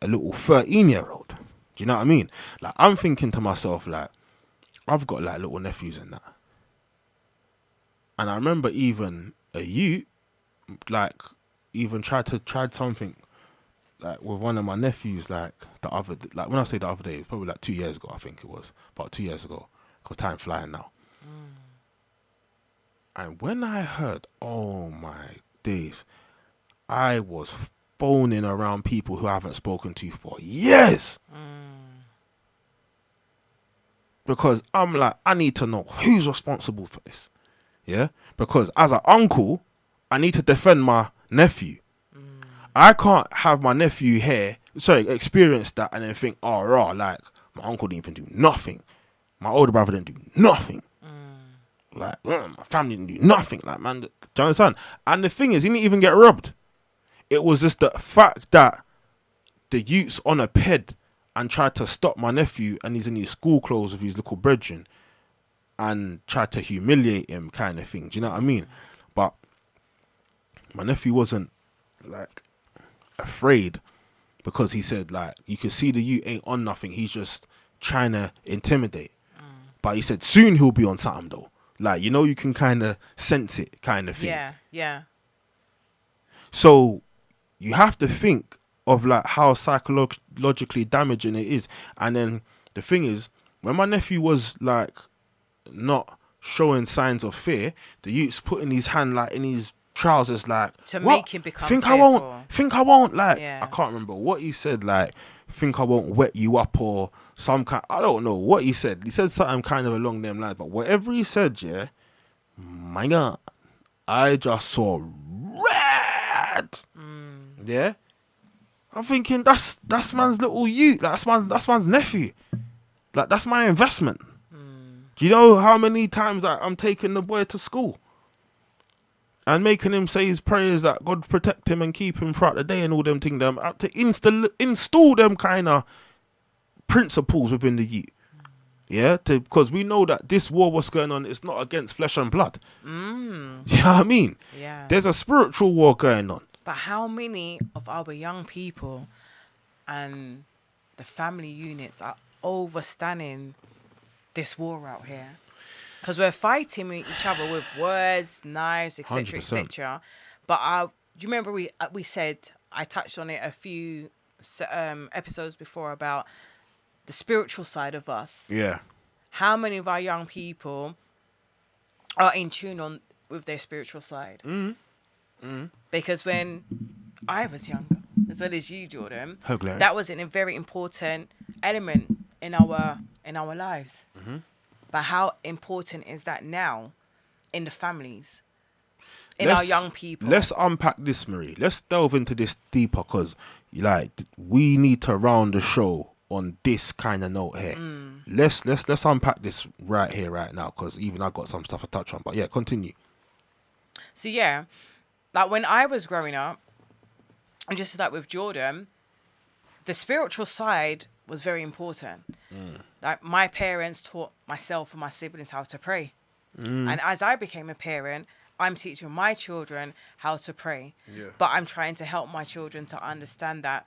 a little 13-year-old. Do you know what I mean? Like I'm thinking to myself, like, I've got like little nephews and that. And I remember even a youth, like, even tried something like with one of my nephews, like when I say the other day, it's probably like 2 years ago. I think it was about 2 years ago, because time flying now. And when I heard, oh my days, I was phoning around people who I haven't spoken to for years, because I'm like, I need to know who's responsible for this, yeah. Because as an uncle, I need to defend my nephew. I can't have my nephew here, experience that and then think, oh, raw, like, my uncle didn't even do nothing. My older brother didn't do nothing. Like, my family didn't do nothing. Like, man, do you understand? And the thing is, he didn't even get robbed. It was just the fact that the youth's on a ped and tried to stop my nephew, and he's in his school clothes with his little brethren, and tried to humiliate him, kind of thing. Do you know what I mean? But my nephew wasn't, like, afraid, because he said, like, you can see the youth ain't on nothing, he's just trying to intimidate. But he said soon he'll be on something though, like, you can kind of sense it, kind of thing. Yeah. So you have to think of like how psychologically damaging it is. And then the thing is, when my nephew was like not showing signs of fear, the youth's putting his hand like in his trousers, like, to what? make him become think careful. I won't like, Yeah. I can't remember what he said, like, think I won't wet you up, or some kind, I don't know what he said something kind of along them lines, but whatever he said, yeah, my God, I just saw red. Yeah. I'm thinking that's man's little youth. That's man's nephew. Like, that's my investment. Do you know how many times that I'm taking the boy to school and making him say his prayers that God protect him and keep him throughout the day and all them things, them to install them kind of principles within the youth. Yeah, because we know that this war, what's going on, it's not against flesh and blood. You know what I mean? Yeah. There's a spiritual war going on. But how many of our young people and the family units are overstanding this war out here? Because we're fighting with each other with words, knives, etc., 100%. etc. But do you remember we said, I touched on it a few episodes before about the spiritual side of us. Yeah. How many of our young people are in tune with their spiritual side? Because when I was younger, as well as you, Jordan, that was a very important element in our lives. But how important is that now in the families, in our young people? Let's unpack this, Marie. Let's delve into this deeper, because like we need to round the show on this kind of note here. Let's unpack this right here, right now, because even I got some stuff to touch on. But yeah, continue. So yeah, like when I was growing up, and just like with Jordan, the spiritual side was very important. Like my parents taught myself and my siblings how to pray. And as I became a parent, I'm teaching my children how to pray. Yeah. But I'm trying to help my children to understand that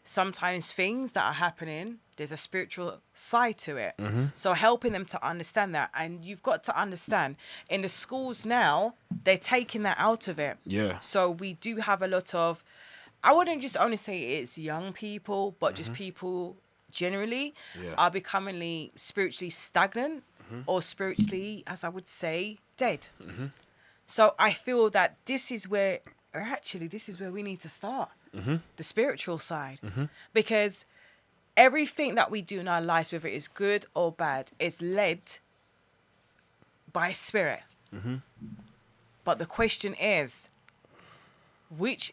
sometimes things that are happening, there's a spiritual side to it. So helping them to understand that. And you've got to understand, in the schools now, they're taking that out of it. Yeah. So we do have a lot of, I wouldn't just only say it's young people, but just people generally are becoming spiritually stagnant or spiritually, as I would say, dead. So I feel that this is where we need to start. The spiritual side. Because everything that we do in our lives, whether it is good or bad, is led by spirit. But the question is, which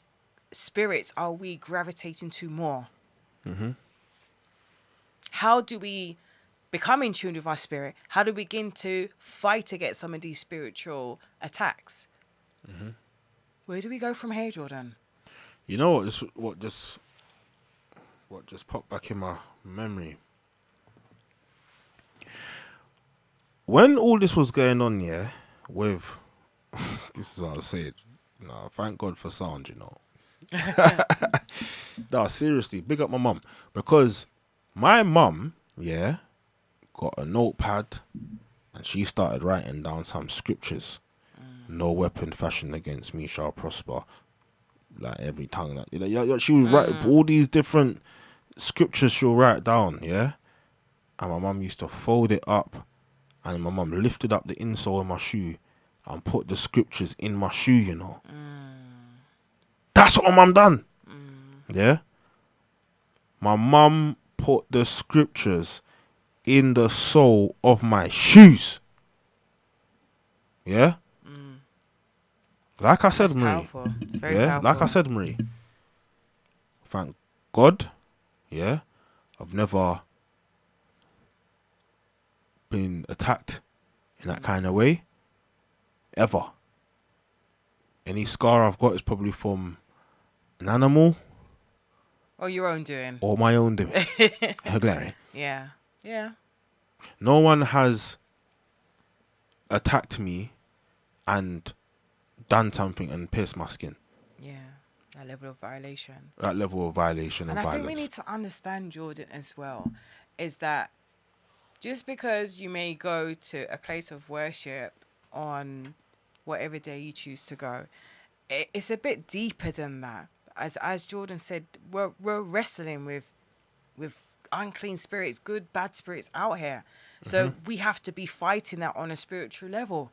spirits are we gravitating to more? How do we become in tune with our spirit? How do we begin to fight against some of these spiritual attacks? Where do we go from here, Jordan? You know what just popped back in my memory? When all this was going on, yeah, with this is how I say it. No, thank God for sound, you know. No, seriously, big up my mum, because my mum, yeah, got a notepad and she started writing down some scriptures. No weapon fashioned against me shall prosper. Like every tongue that she would write all these different scriptures. She'll write down, yeah. And my mum used to fold it up, and my mum lifted up the insole of my shoe and put the scriptures in my shoe. You know, that's what my mum done. Yeah, my mum put the scriptures in the sole of my shoes. Yeah. Like I said, That's Marie. powerful. It's very Yeah, powerful. like I said, Marie. Thank God, yeah, I've never been attacked in that kind of way, ever. Any scar I've got is probably from an animal Or your own doing. or my own doing. Glary. Yeah. Yeah. No one has attacked me and done something and pierced my skin. Yeah. That level of violation. That level of violation and And I violence. think we need to understand, Jordan, as well, is that just because you may go to a place of worship on whatever day you choose to go, it's a bit deeper than that. As Jordan said, we're wrestling with unclean spirits, good, bad spirits out here. So we have to be fighting that on a spiritual level.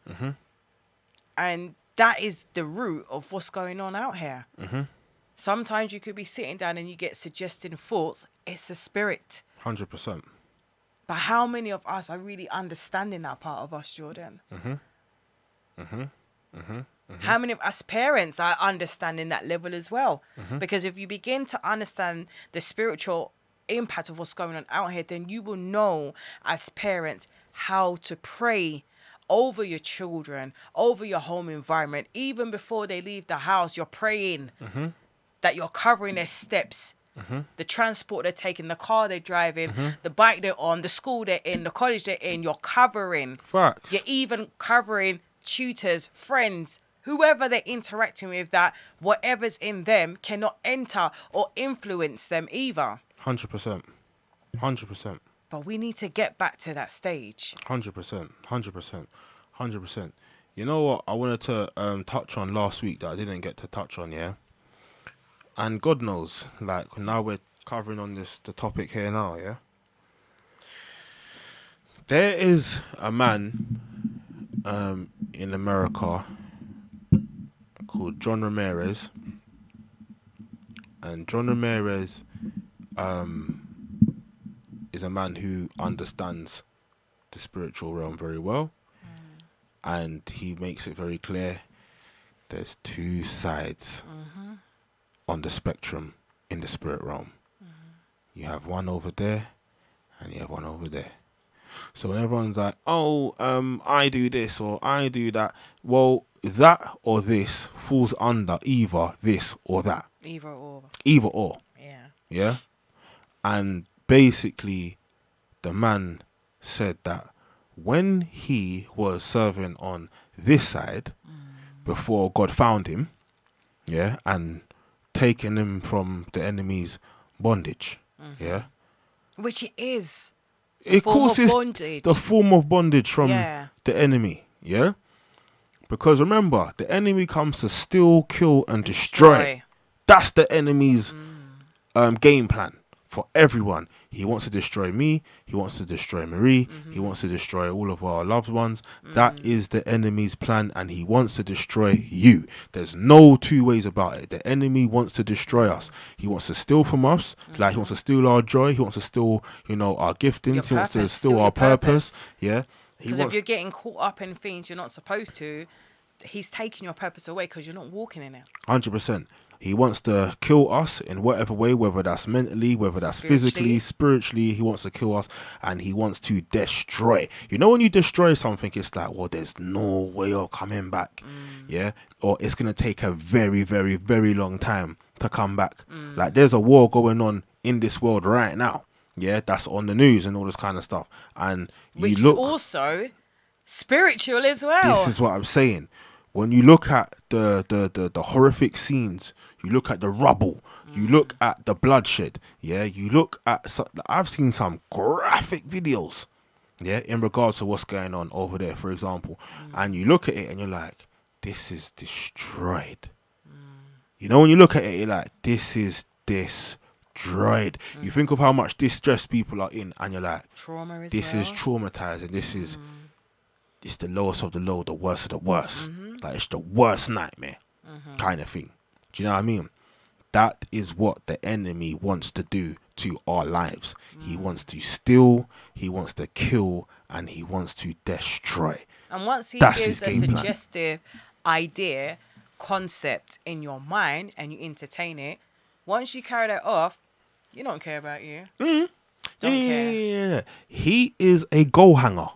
And that is the root of what's going on out here. Sometimes you could be sitting down and you get suggesting thoughts. It's a spirit. 100%. But how many of us are really understanding that part of us, Jordan? How many of us parents are understanding that level as well? Because if you begin to understand the spiritual impact of what's going on out here, then you will know as parents how to pray over your children, over your home environment. Even before they leave the house, you're praying that you're covering their steps, the transport they're taking, the car they're driving, the bike they're on, the school they're in, the college they're in. You're covering. Facts. You're even covering tutors, friends, whoever they're interacting with, that whatever's in them cannot enter or influence them either. 100%. 100%. But we need to get back to that stage. 100%. 100%. 100%. You know what I wanted to touch on last week that I didn't get to touch on, yeah? And God knows, like, now we're covering on the topic here now, yeah? There is a man in America called John Ramirez. And John Ramirez is a man who understands the spiritual realm very well. And he makes it very clear there's two sides on the spectrum in the spirit realm. You have one over there and you have one over there. So when everyone's like, oh, I do this or I do that, well, that or this falls under either this or that. Either or. Either or. Yeah. Yeah? And basically, the man said that when he was serving on this side, before God found him, yeah, and taking him from the enemy's bondage, yeah. Which it is. It form of causes bondage. the form of bondage from Yeah. the enemy, yeah? Because remember, the enemy comes to steal, kill, and destroy. That's the enemy's game plan for everyone. He wants to destroy me. He wants to destroy Marie. He wants to destroy all of our loved ones. That is the enemy's plan, and he wants to destroy you. There's no two ways about it. The enemy wants to destroy us. He wants to steal from us. Like, he wants to steal our joy. He wants to steal, our giftings. He wants to steal our purpose. Yeah. Because if you're getting caught up in things you're not supposed to, he's taking your purpose away because you're not walking in it. 100%. He wants to kill us in whatever way, whether that's mentally, whether that's physically, spiritually. He wants to kill us, and he wants to destroy. You know, when you destroy something, it's like, well, there's no way of coming back. Yeah. Or it's going to take a very, very, very long time to come back. Like, there's a war going on in this world right now. Yeah. That's on the news and all this kind of stuff. And which you look, is also spiritual as well. This is what I'm saying. When you look at the horrific scenes, you look at the rubble, you look at the bloodshed, yeah, you look at I've seen some graphic videos, yeah, in regards to what's going on over there, for example, and you look at it and you're like, this is destroyed. You know, when you look at it, you're like, this is destroyed. You think of how much distress people are in, and you're like, trauma as this well. is traumatizing. This is it's the lowest of the low, the worst of the worst. Like, it's the worst nightmare kind of thing. Do you know what I mean? That is what the enemy wants to do to our lives. He wants to steal, he wants to kill, and he wants to destroy. And once he That's gives a his game plan. suggestive idea, concept in your mind, and you entertain it, once you carry that off, you don't care about you. Don't care. Yeah. He is a goal hanger.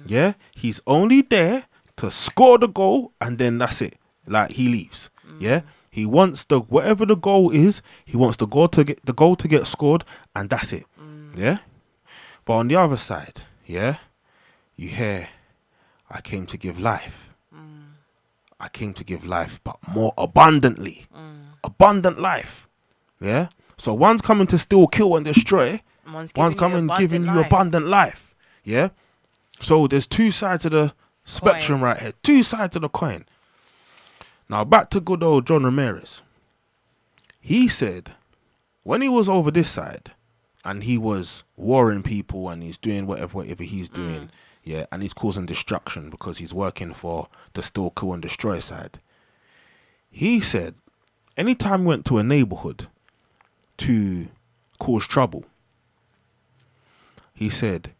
Yeah, he's only there to score the goal, and then that's it. Like, he leaves. Yeah, he wants whatever the goal is. He wants the goal to get scored, and that's it. Yeah. But on the other side, yeah, you hear, I came to give life. I came to give life, but more abundantly. Abundant life. Yeah. So one's coming to steal, kill, and destroy. One's coming giving you abundant life. Yeah. So there's two sides of the spectrum right here. Two sides of the coin. Now back to good old John Ramirez. He said when he was over this side and he was warring people and he's doing whatever he's doing, yeah, and he's causing destruction because he's working for the steal, kill, and destroy side. He said anytime he went to a neighborhood to cause trouble, he said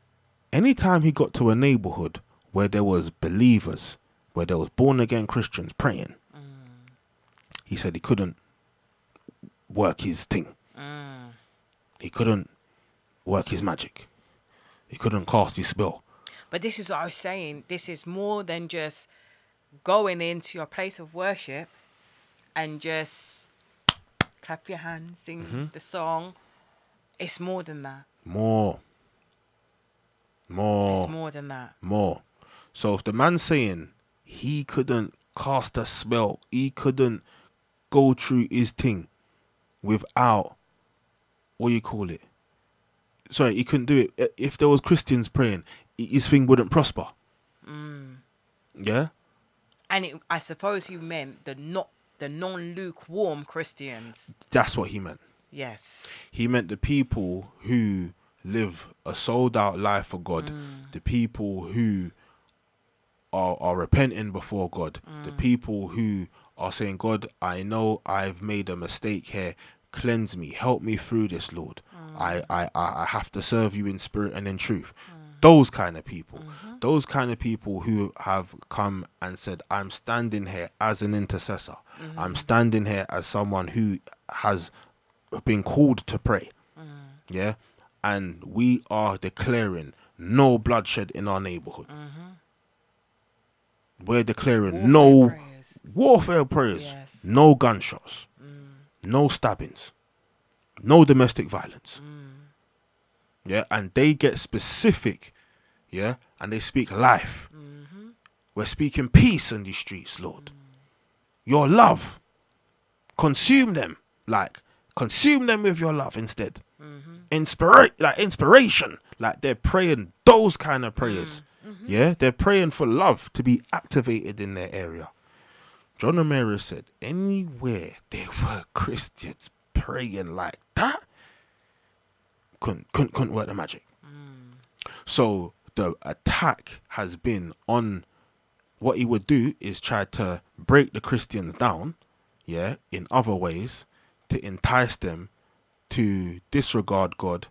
anytime he got to a neighborhood where there was believers, where there was born again Christians praying. He said he couldn't work his thing. He couldn't work his magic. He couldn't cast his spell. But this is what I was saying. This is more than just going into your place of worship and just clap your hands, sing the song. It's more than that. More. It's more than that. More. So if the man's saying he couldn't cast a spell, he couldn't go through his thing without, what do you call it? Sorry, he couldn't do it. If there was Christians praying, his thing wouldn't prosper. Yeah? And I suppose he meant the non-lukewarm Christians. That's what he meant. Yes. He meant the people who live a sold out life for God, the people who are repenting before God, the people who are saying, God, I know I've made a mistake here. Cleanse me, help me through this, Lord. I have to serve you in spirit and in truth. Those kind of people. Those kind of people who have come and said, I'm standing here as an intercessor. I'm standing here as someone who has been called to pray. Yeah? And we are declaring no bloodshed in our neighborhood. We're declaring warfare prayers, Yes. no gunshots, no stabbings, no domestic violence. Yeah, and they get specific, yeah, and they speak life. We're speaking peace in these streets, Lord. Your love, consume them, consume them with your love instead. Inspiration, like they're praying those kind of prayers. Yeah, they're praying for love to be activated in their area. John Romero said, anywhere there were Christians praying like that, couldn't work the magic. So the attack has been on what he would do is try to break the Christians down, yeah, in other ways to entice them to disregard God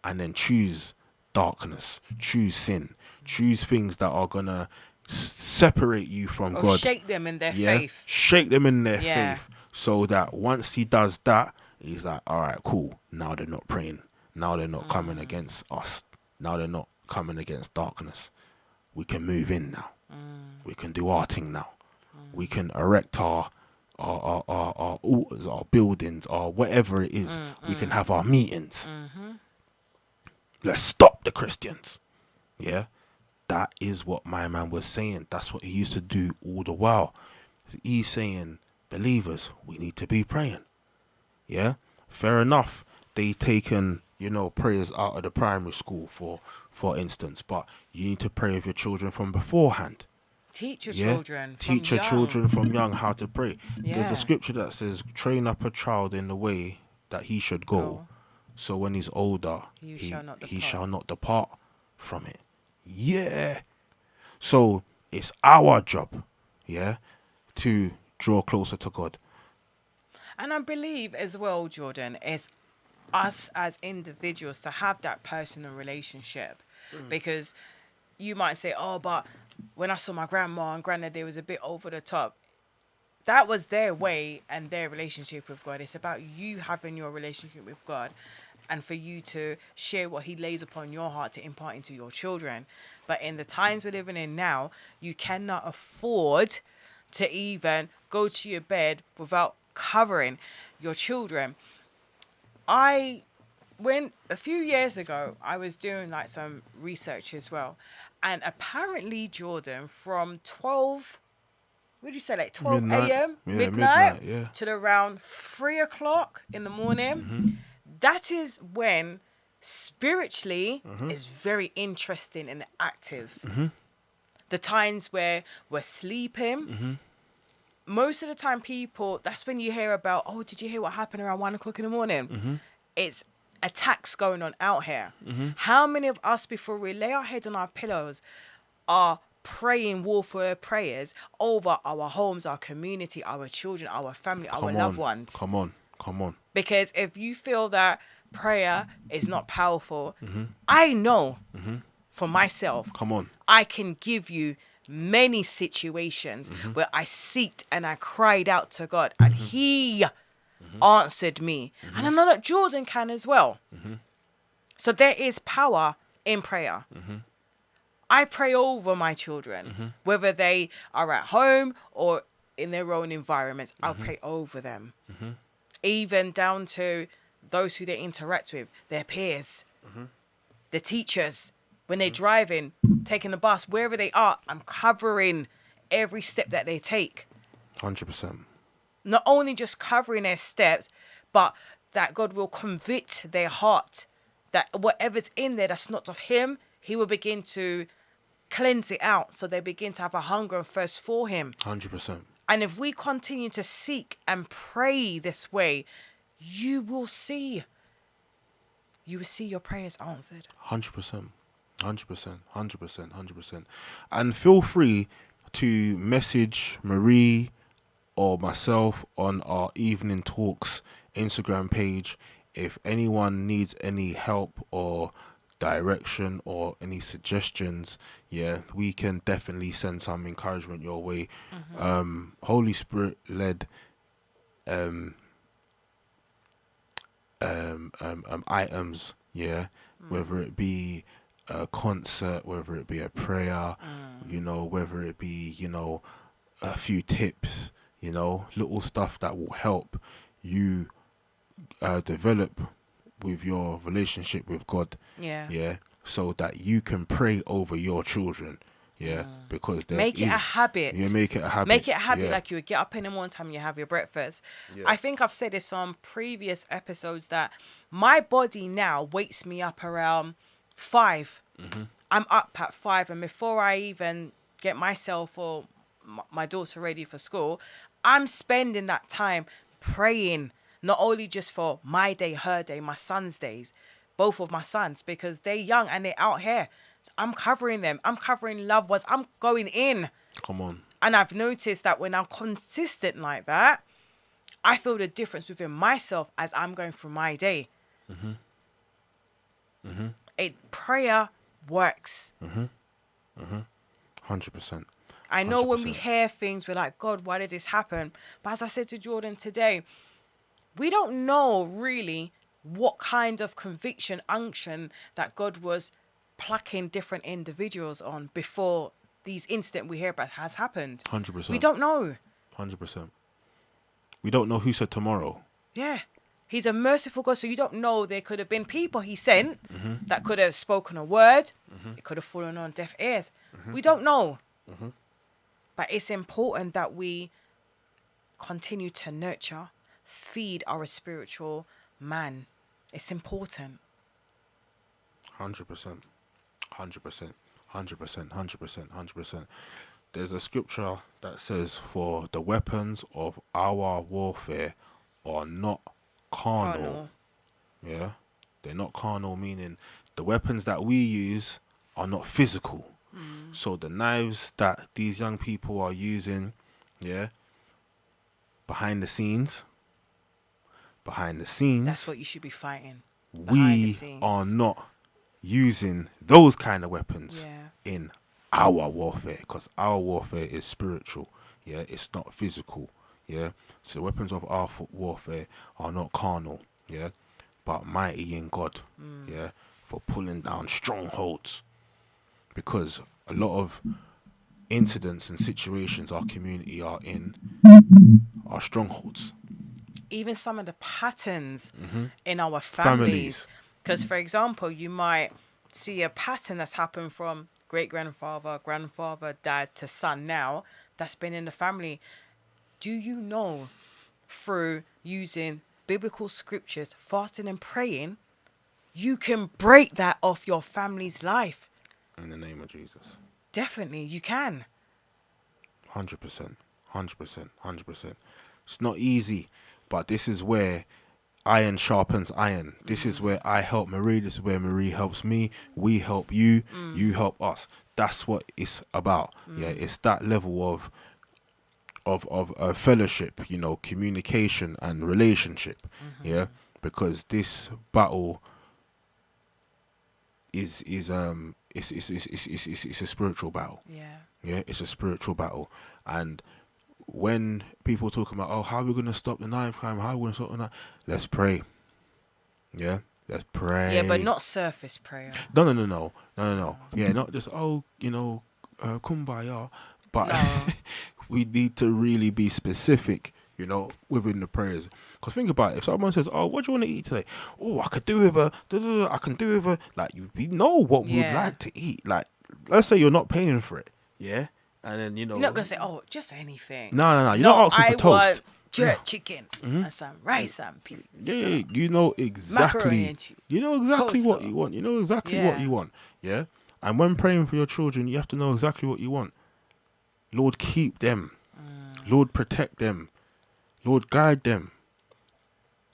and then choose darkness, choose sin, choose things that are gonna separate you from God. Shake them in their faith. Shake them in their faith. So that once he does that, he's like, all right, cool. Now they're not praying. Now they're not coming against us. Now they're not coming against darkness. We can move in now. We can do our thing now. We can erect our altars, our buildings, or whatever it is. We can have our meetings. Let's stop the Christians. Yeah? That is what my man was saying. That's what he used to do all the while. He's saying, believers, we need to be praying. Yeah? Fair enough. They taken, prayers out of the primary school, for instance. But you need to pray with your children from beforehand. Teach your children from Teach your young. children from young how to pray. Yeah. There's a scripture that says, train up a child in the way that he should go. So when he's older, he shall not depart from it. Yeah. So it's our job, to draw closer to God. And I believe as well, Jordan, it's us as individuals to have that personal relationship. Because you might say, oh, but when I saw my grandma and granddad, they was a bit over the top. That was their way and their relationship with God. It's about you having your relationship with God and for you to share what he lays upon your heart to impart into your children. But in the times we're living in now, you cannot afford to even go to your bed without covering your children. When a few years ago, I was doing some research as well. And apparently, Jordan, from 12, what did you say, 12 a.m., midnight, to around 3 o'clock in the morning, that is when spiritually is very interesting and active. The times where we're sleeping, most of the time that's when you hear about, oh, did you hear what happened around 1 o'clock in the morning? It's attacks going on out here. How many of us, before we lay our heads on our pillows, are praying warfare prayers over our homes, our community, our children, our family, our loved ones? Come on. Because if you feel that prayer is not powerful, I know for myself, Come on. I can give you many situations where I seeked and I cried out to God, and He answered me. And I know that Jordan can as well. So there is power in prayer. I pray over my children, whether they are at home or in their own environments. I'll pray over them. Even down to those who they interact with, their peers, the teachers, when they're driving, taking the bus, wherever they are, I'm covering every step that they take. 100%. Not only just covering their steps, but that God will convict their heart, that whatever's in there that's not of Him, He will begin to cleanse it out, so they begin to have a hunger and thirst for Him. 100%. And if we continue to seek and pray this way, you will see your prayers answered. 100%. 100%. 100%. 100%. And feel free to message Marie or myself on our Evening Talks Instagram page if anyone needs any help or direction or any suggestions. Yeah, we can definitely send some encouragement your way. Holy Spirit led items, yeah, whether it be a concert, whether it be a prayer, whether it be, a few tips, little stuff that will help you develop with your relationship with God. Yeah. So that you can pray over your children. Yeah. Because make it a habit. Yeah, make it a habit. Make it a habit, yeah. like you would get up in the morning time and you have your breakfast. Yeah. I think I've said this on previous episodes that my body now wakes me up around 5. I'm up at 5, and before I even get myself or my daughter ready for school, I'm spending that time praying, not only just for my day, her day, my son's days, both of my sons, because they're young and they're out here. So I'm covering them. I'm covering loved ones. I'm going in. Come on. And I've noticed that when I'm consistent like that, I feel the difference within myself as I'm going through my day. Prayer works. 100%. I know 100%. when we hear things, we're like, God, why did this happen? But as I said to Jordan today, we don't know really what kind of conviction, unction that God was plucking different individuals on before these incidents we hear about has happened. 100%. We don't know. 100%. We don't know who said tomorrow. Yeah. He's a merciful God, so you don't know. There could have been people He sent that could have spoken a word. It could have fallen on deaf ears. We don't know. But it's important that we continue to nurture, feed our spiritual man. It's important. 100%. 100%. 100%. 100%. 100%. There's a scripture that says, for the weapons of our warfare are not carnal. Yeah? They're not carnal, meaning the weapons that we use are not physical. So the knives that these young people are using, yeah, behind the scenes, That's what you should be fighting. we are not using those kind of weapons in our warfare, because our warfare is spiritual. Yeah, it's not physical. Yeah, so the weapons of our warfare are not carnal. Yeah, but mighty in God. Yeah, for pulling down strongholds. Because a lot of incidents and situations our community are in are strongholds. Even some of the patterns in our families. Because, for example, you might see a pattern that's happened from great-grandfather, grandfather, dad to son now that's been in the family. Do you know, through using biblical scriptures, fasting and praying, you can break that off your family's life? In the name of Jesus. Definitely, you can. 100%. 100%. 100%. It's not easy, but this is where iron sharpens iron. This is where I help Marie. This is where Marie helps me. We help you. You help us. That's what it's about. Yeah, it's that level of fellowship, communication and relationship. Yeah, because this battle is it's a spiritual battle. Yeah. Yeah, it's a spiritual battle. And when people talk about, oh, how are we going to stop the knife crime? How are we going to stop the knife? Let's pray. Yeah, let's pray. Yeah, but not surface prayer. No. Yeah, not just, kumbaya. But No. we need to really be specific, within the prayers. Because think about it. If someone says, oh, what do you want to eat today? Oh, I could do with I can do with like, we know what we would like to eat. Like, let's say you're not paying for it. Yeah. And then, You're not going to say, oh, just anything. No. You're not asking for toast. I want jerk chicken and some rice and peas. Yeah, you know exactly. Macaroni and cheese. You know exactly what Coleslaw. you want. You know exactly what you want. Yeah. And when praying for your children, you have to know exactly what you want. Lord, keep them. Lord, protect them. Lord, guide them.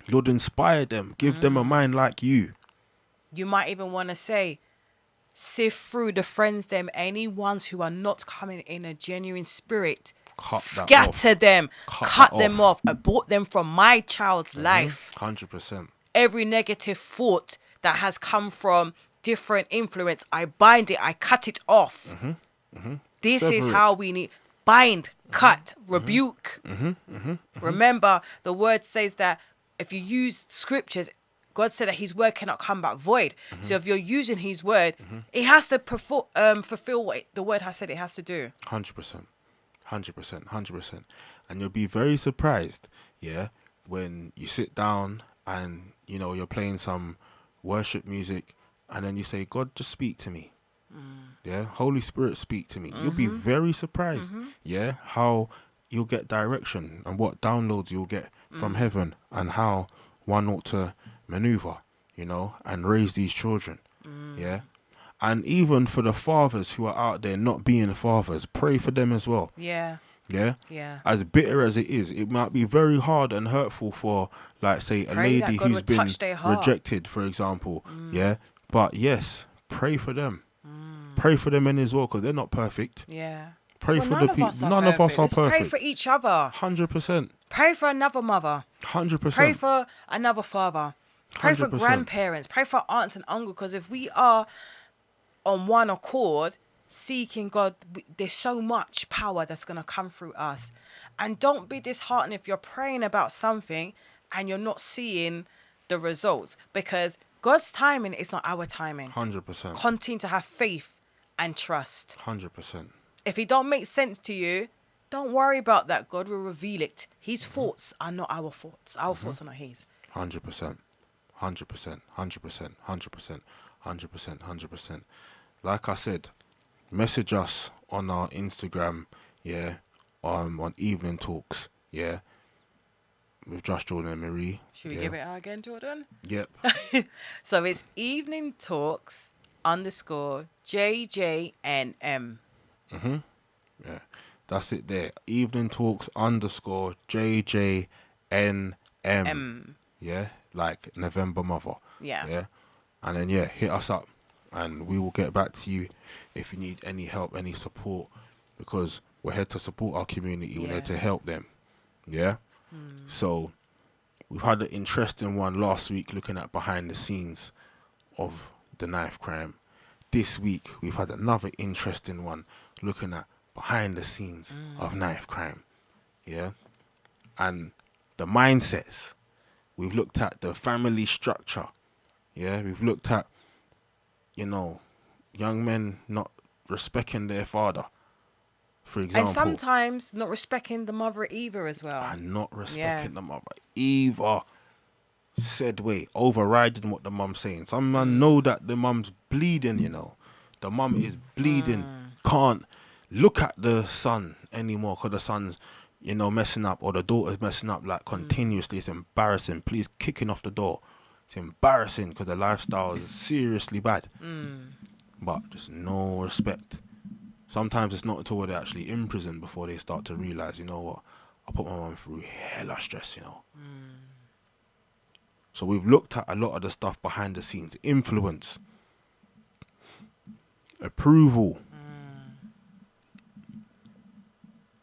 Lord, inspire them. Give them a mind like you. You might even want to say, sift through the friends them, any ones who are not coming in a genuine spirit. Scatter them. Cut them off. Abort them from my child's life. 100%. Every negative thought that has come from different influence, I bind it. I cut it off. This is how we need bind, cut, rebuke. Remember, the word says that if you use scriptures, God said that his word cannot come back void. So if you're using his word, it has to fulfill what the word has said it has to do. 100%. 100%. And you'll be very surprised, when you sit down and, you're playing some worship music and then you say, God, just speak to me. Yeah, Holy Spirit, speak to me. You'll be very surprised, how you'll get direction and what downloads you'll get from heaven and how one ought to maneuver, and raise these children. Yeah. And even for the fathers who are out there not being fathers, pray for them as well. Yeah. Yeah. Yeah. As bitter as it is, it might be very hard and hurtful for, like, say, a lady who's been rejected, for example. Yeah. But yes, pray for them. Pray for them in as well, because they're not perfect. Yeah. Pray for the people. None of us are perfect. Pray for each other. 100%. Pray for another mother. 100%. Pray for another father. Pray for 100%. grandparents. Pray for aunts and uncles. Because if we are on one accord, seeking God, there's so much power that's going to come through us. And don't be disheartened if you're praying about something and you're not seeing the results. Because God's timing is not our timing. 100%. Continue to have faith and trust. 100%. If it don't make sense to you, don't worry about that. God will reveal it. His thoughts are not our thoughts. Our thoughts are not his. 100%. 100%. 100%. 100%. 100%. Like I said, message us on our Instagram, on Evening Talks, with Josh, Jordan and Marie. Should we give it out again, Jordan? Yep. So it's Evening Talks _JJNM. Yeah, that's it there. Evening Talks _JJNM. Yeah, like November Mother. Yeah. And then hit us up and we will get back to you if you need any help, any support, because we're here to support our community. We're here to help them. Yeah. So we've had an interesting one last week looking at behind the scenes of the knife crime. This week we've had another interesting one looking at behind the scenes of knife crime. Yeah. And the mindsets. We've looked at the family structure. Yeah. We've looked at, young men not respecting their father, for example. And sometimes not respecting the mother either as well. And not respecting the mother either. Said way, overriding what the mum's saying. Some man know that the mum's bleeding, The mum is bleeding. Can't look at the son anymore because the son's, messing up, or the daughter's messing up like continuously. It's embarrassing. Please, kicking off the door. It's embarrassing because the lifestyle is seriously bad. But there's no respect. Sometimes it's not until they're actually in prison before they start to realise, you know what, I put my mum through hella stress, So we've looked at a lot of the stuff behind the scenes. Influence. Approval.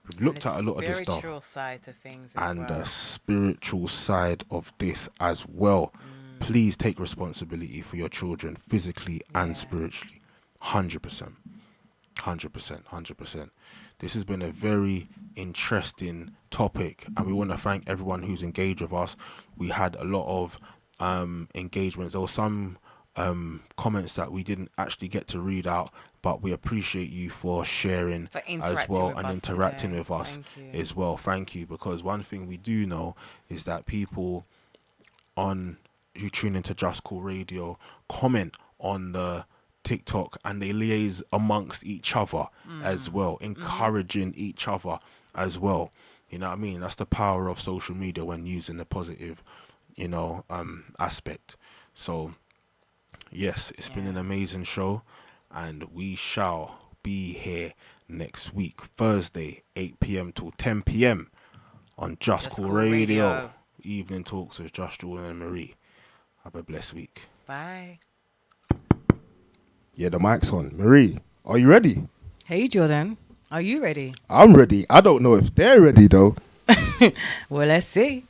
We've looked at a lot of this stuff. Spiritual side of things as and well. the spiritual side of this as well. Please take responsibility for your children physically and spiritually. 100%. 100%. This has been a very interesting topic, and we want to thank everyone who's engaged with us. We had a lot of engagements. There were some comments that we didn't actually get to read out, but we appreciate you for sharing For as interacting well with and us interacting today. with us Thank you. as well. Thank you, because one thing we do know is that people on who tune into Just Cool Radio comment on the TikTok, and they liaise amongst each other as well, encouraging each other as well. You know what I mean? That's the power of social media when using the positive, aspect. So yes, it's been an Yeah. amazing show, and we shall be here next week, Thursday, 8 p.m. till 10 p.m. on Just Just Cool Cool Radio. Radio. Evening talks with Josh, Jordan, and Marie. Have a blessed week. Bye. Yeah, the mic's on. Marie, are you ready? Hey, Jordan. Are you ready? I'm ready. I don't know if they're ready though. Well, let's see.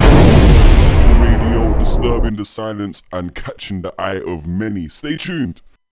Radio, disturbing the silence and catching the eye of many. Stay tuned.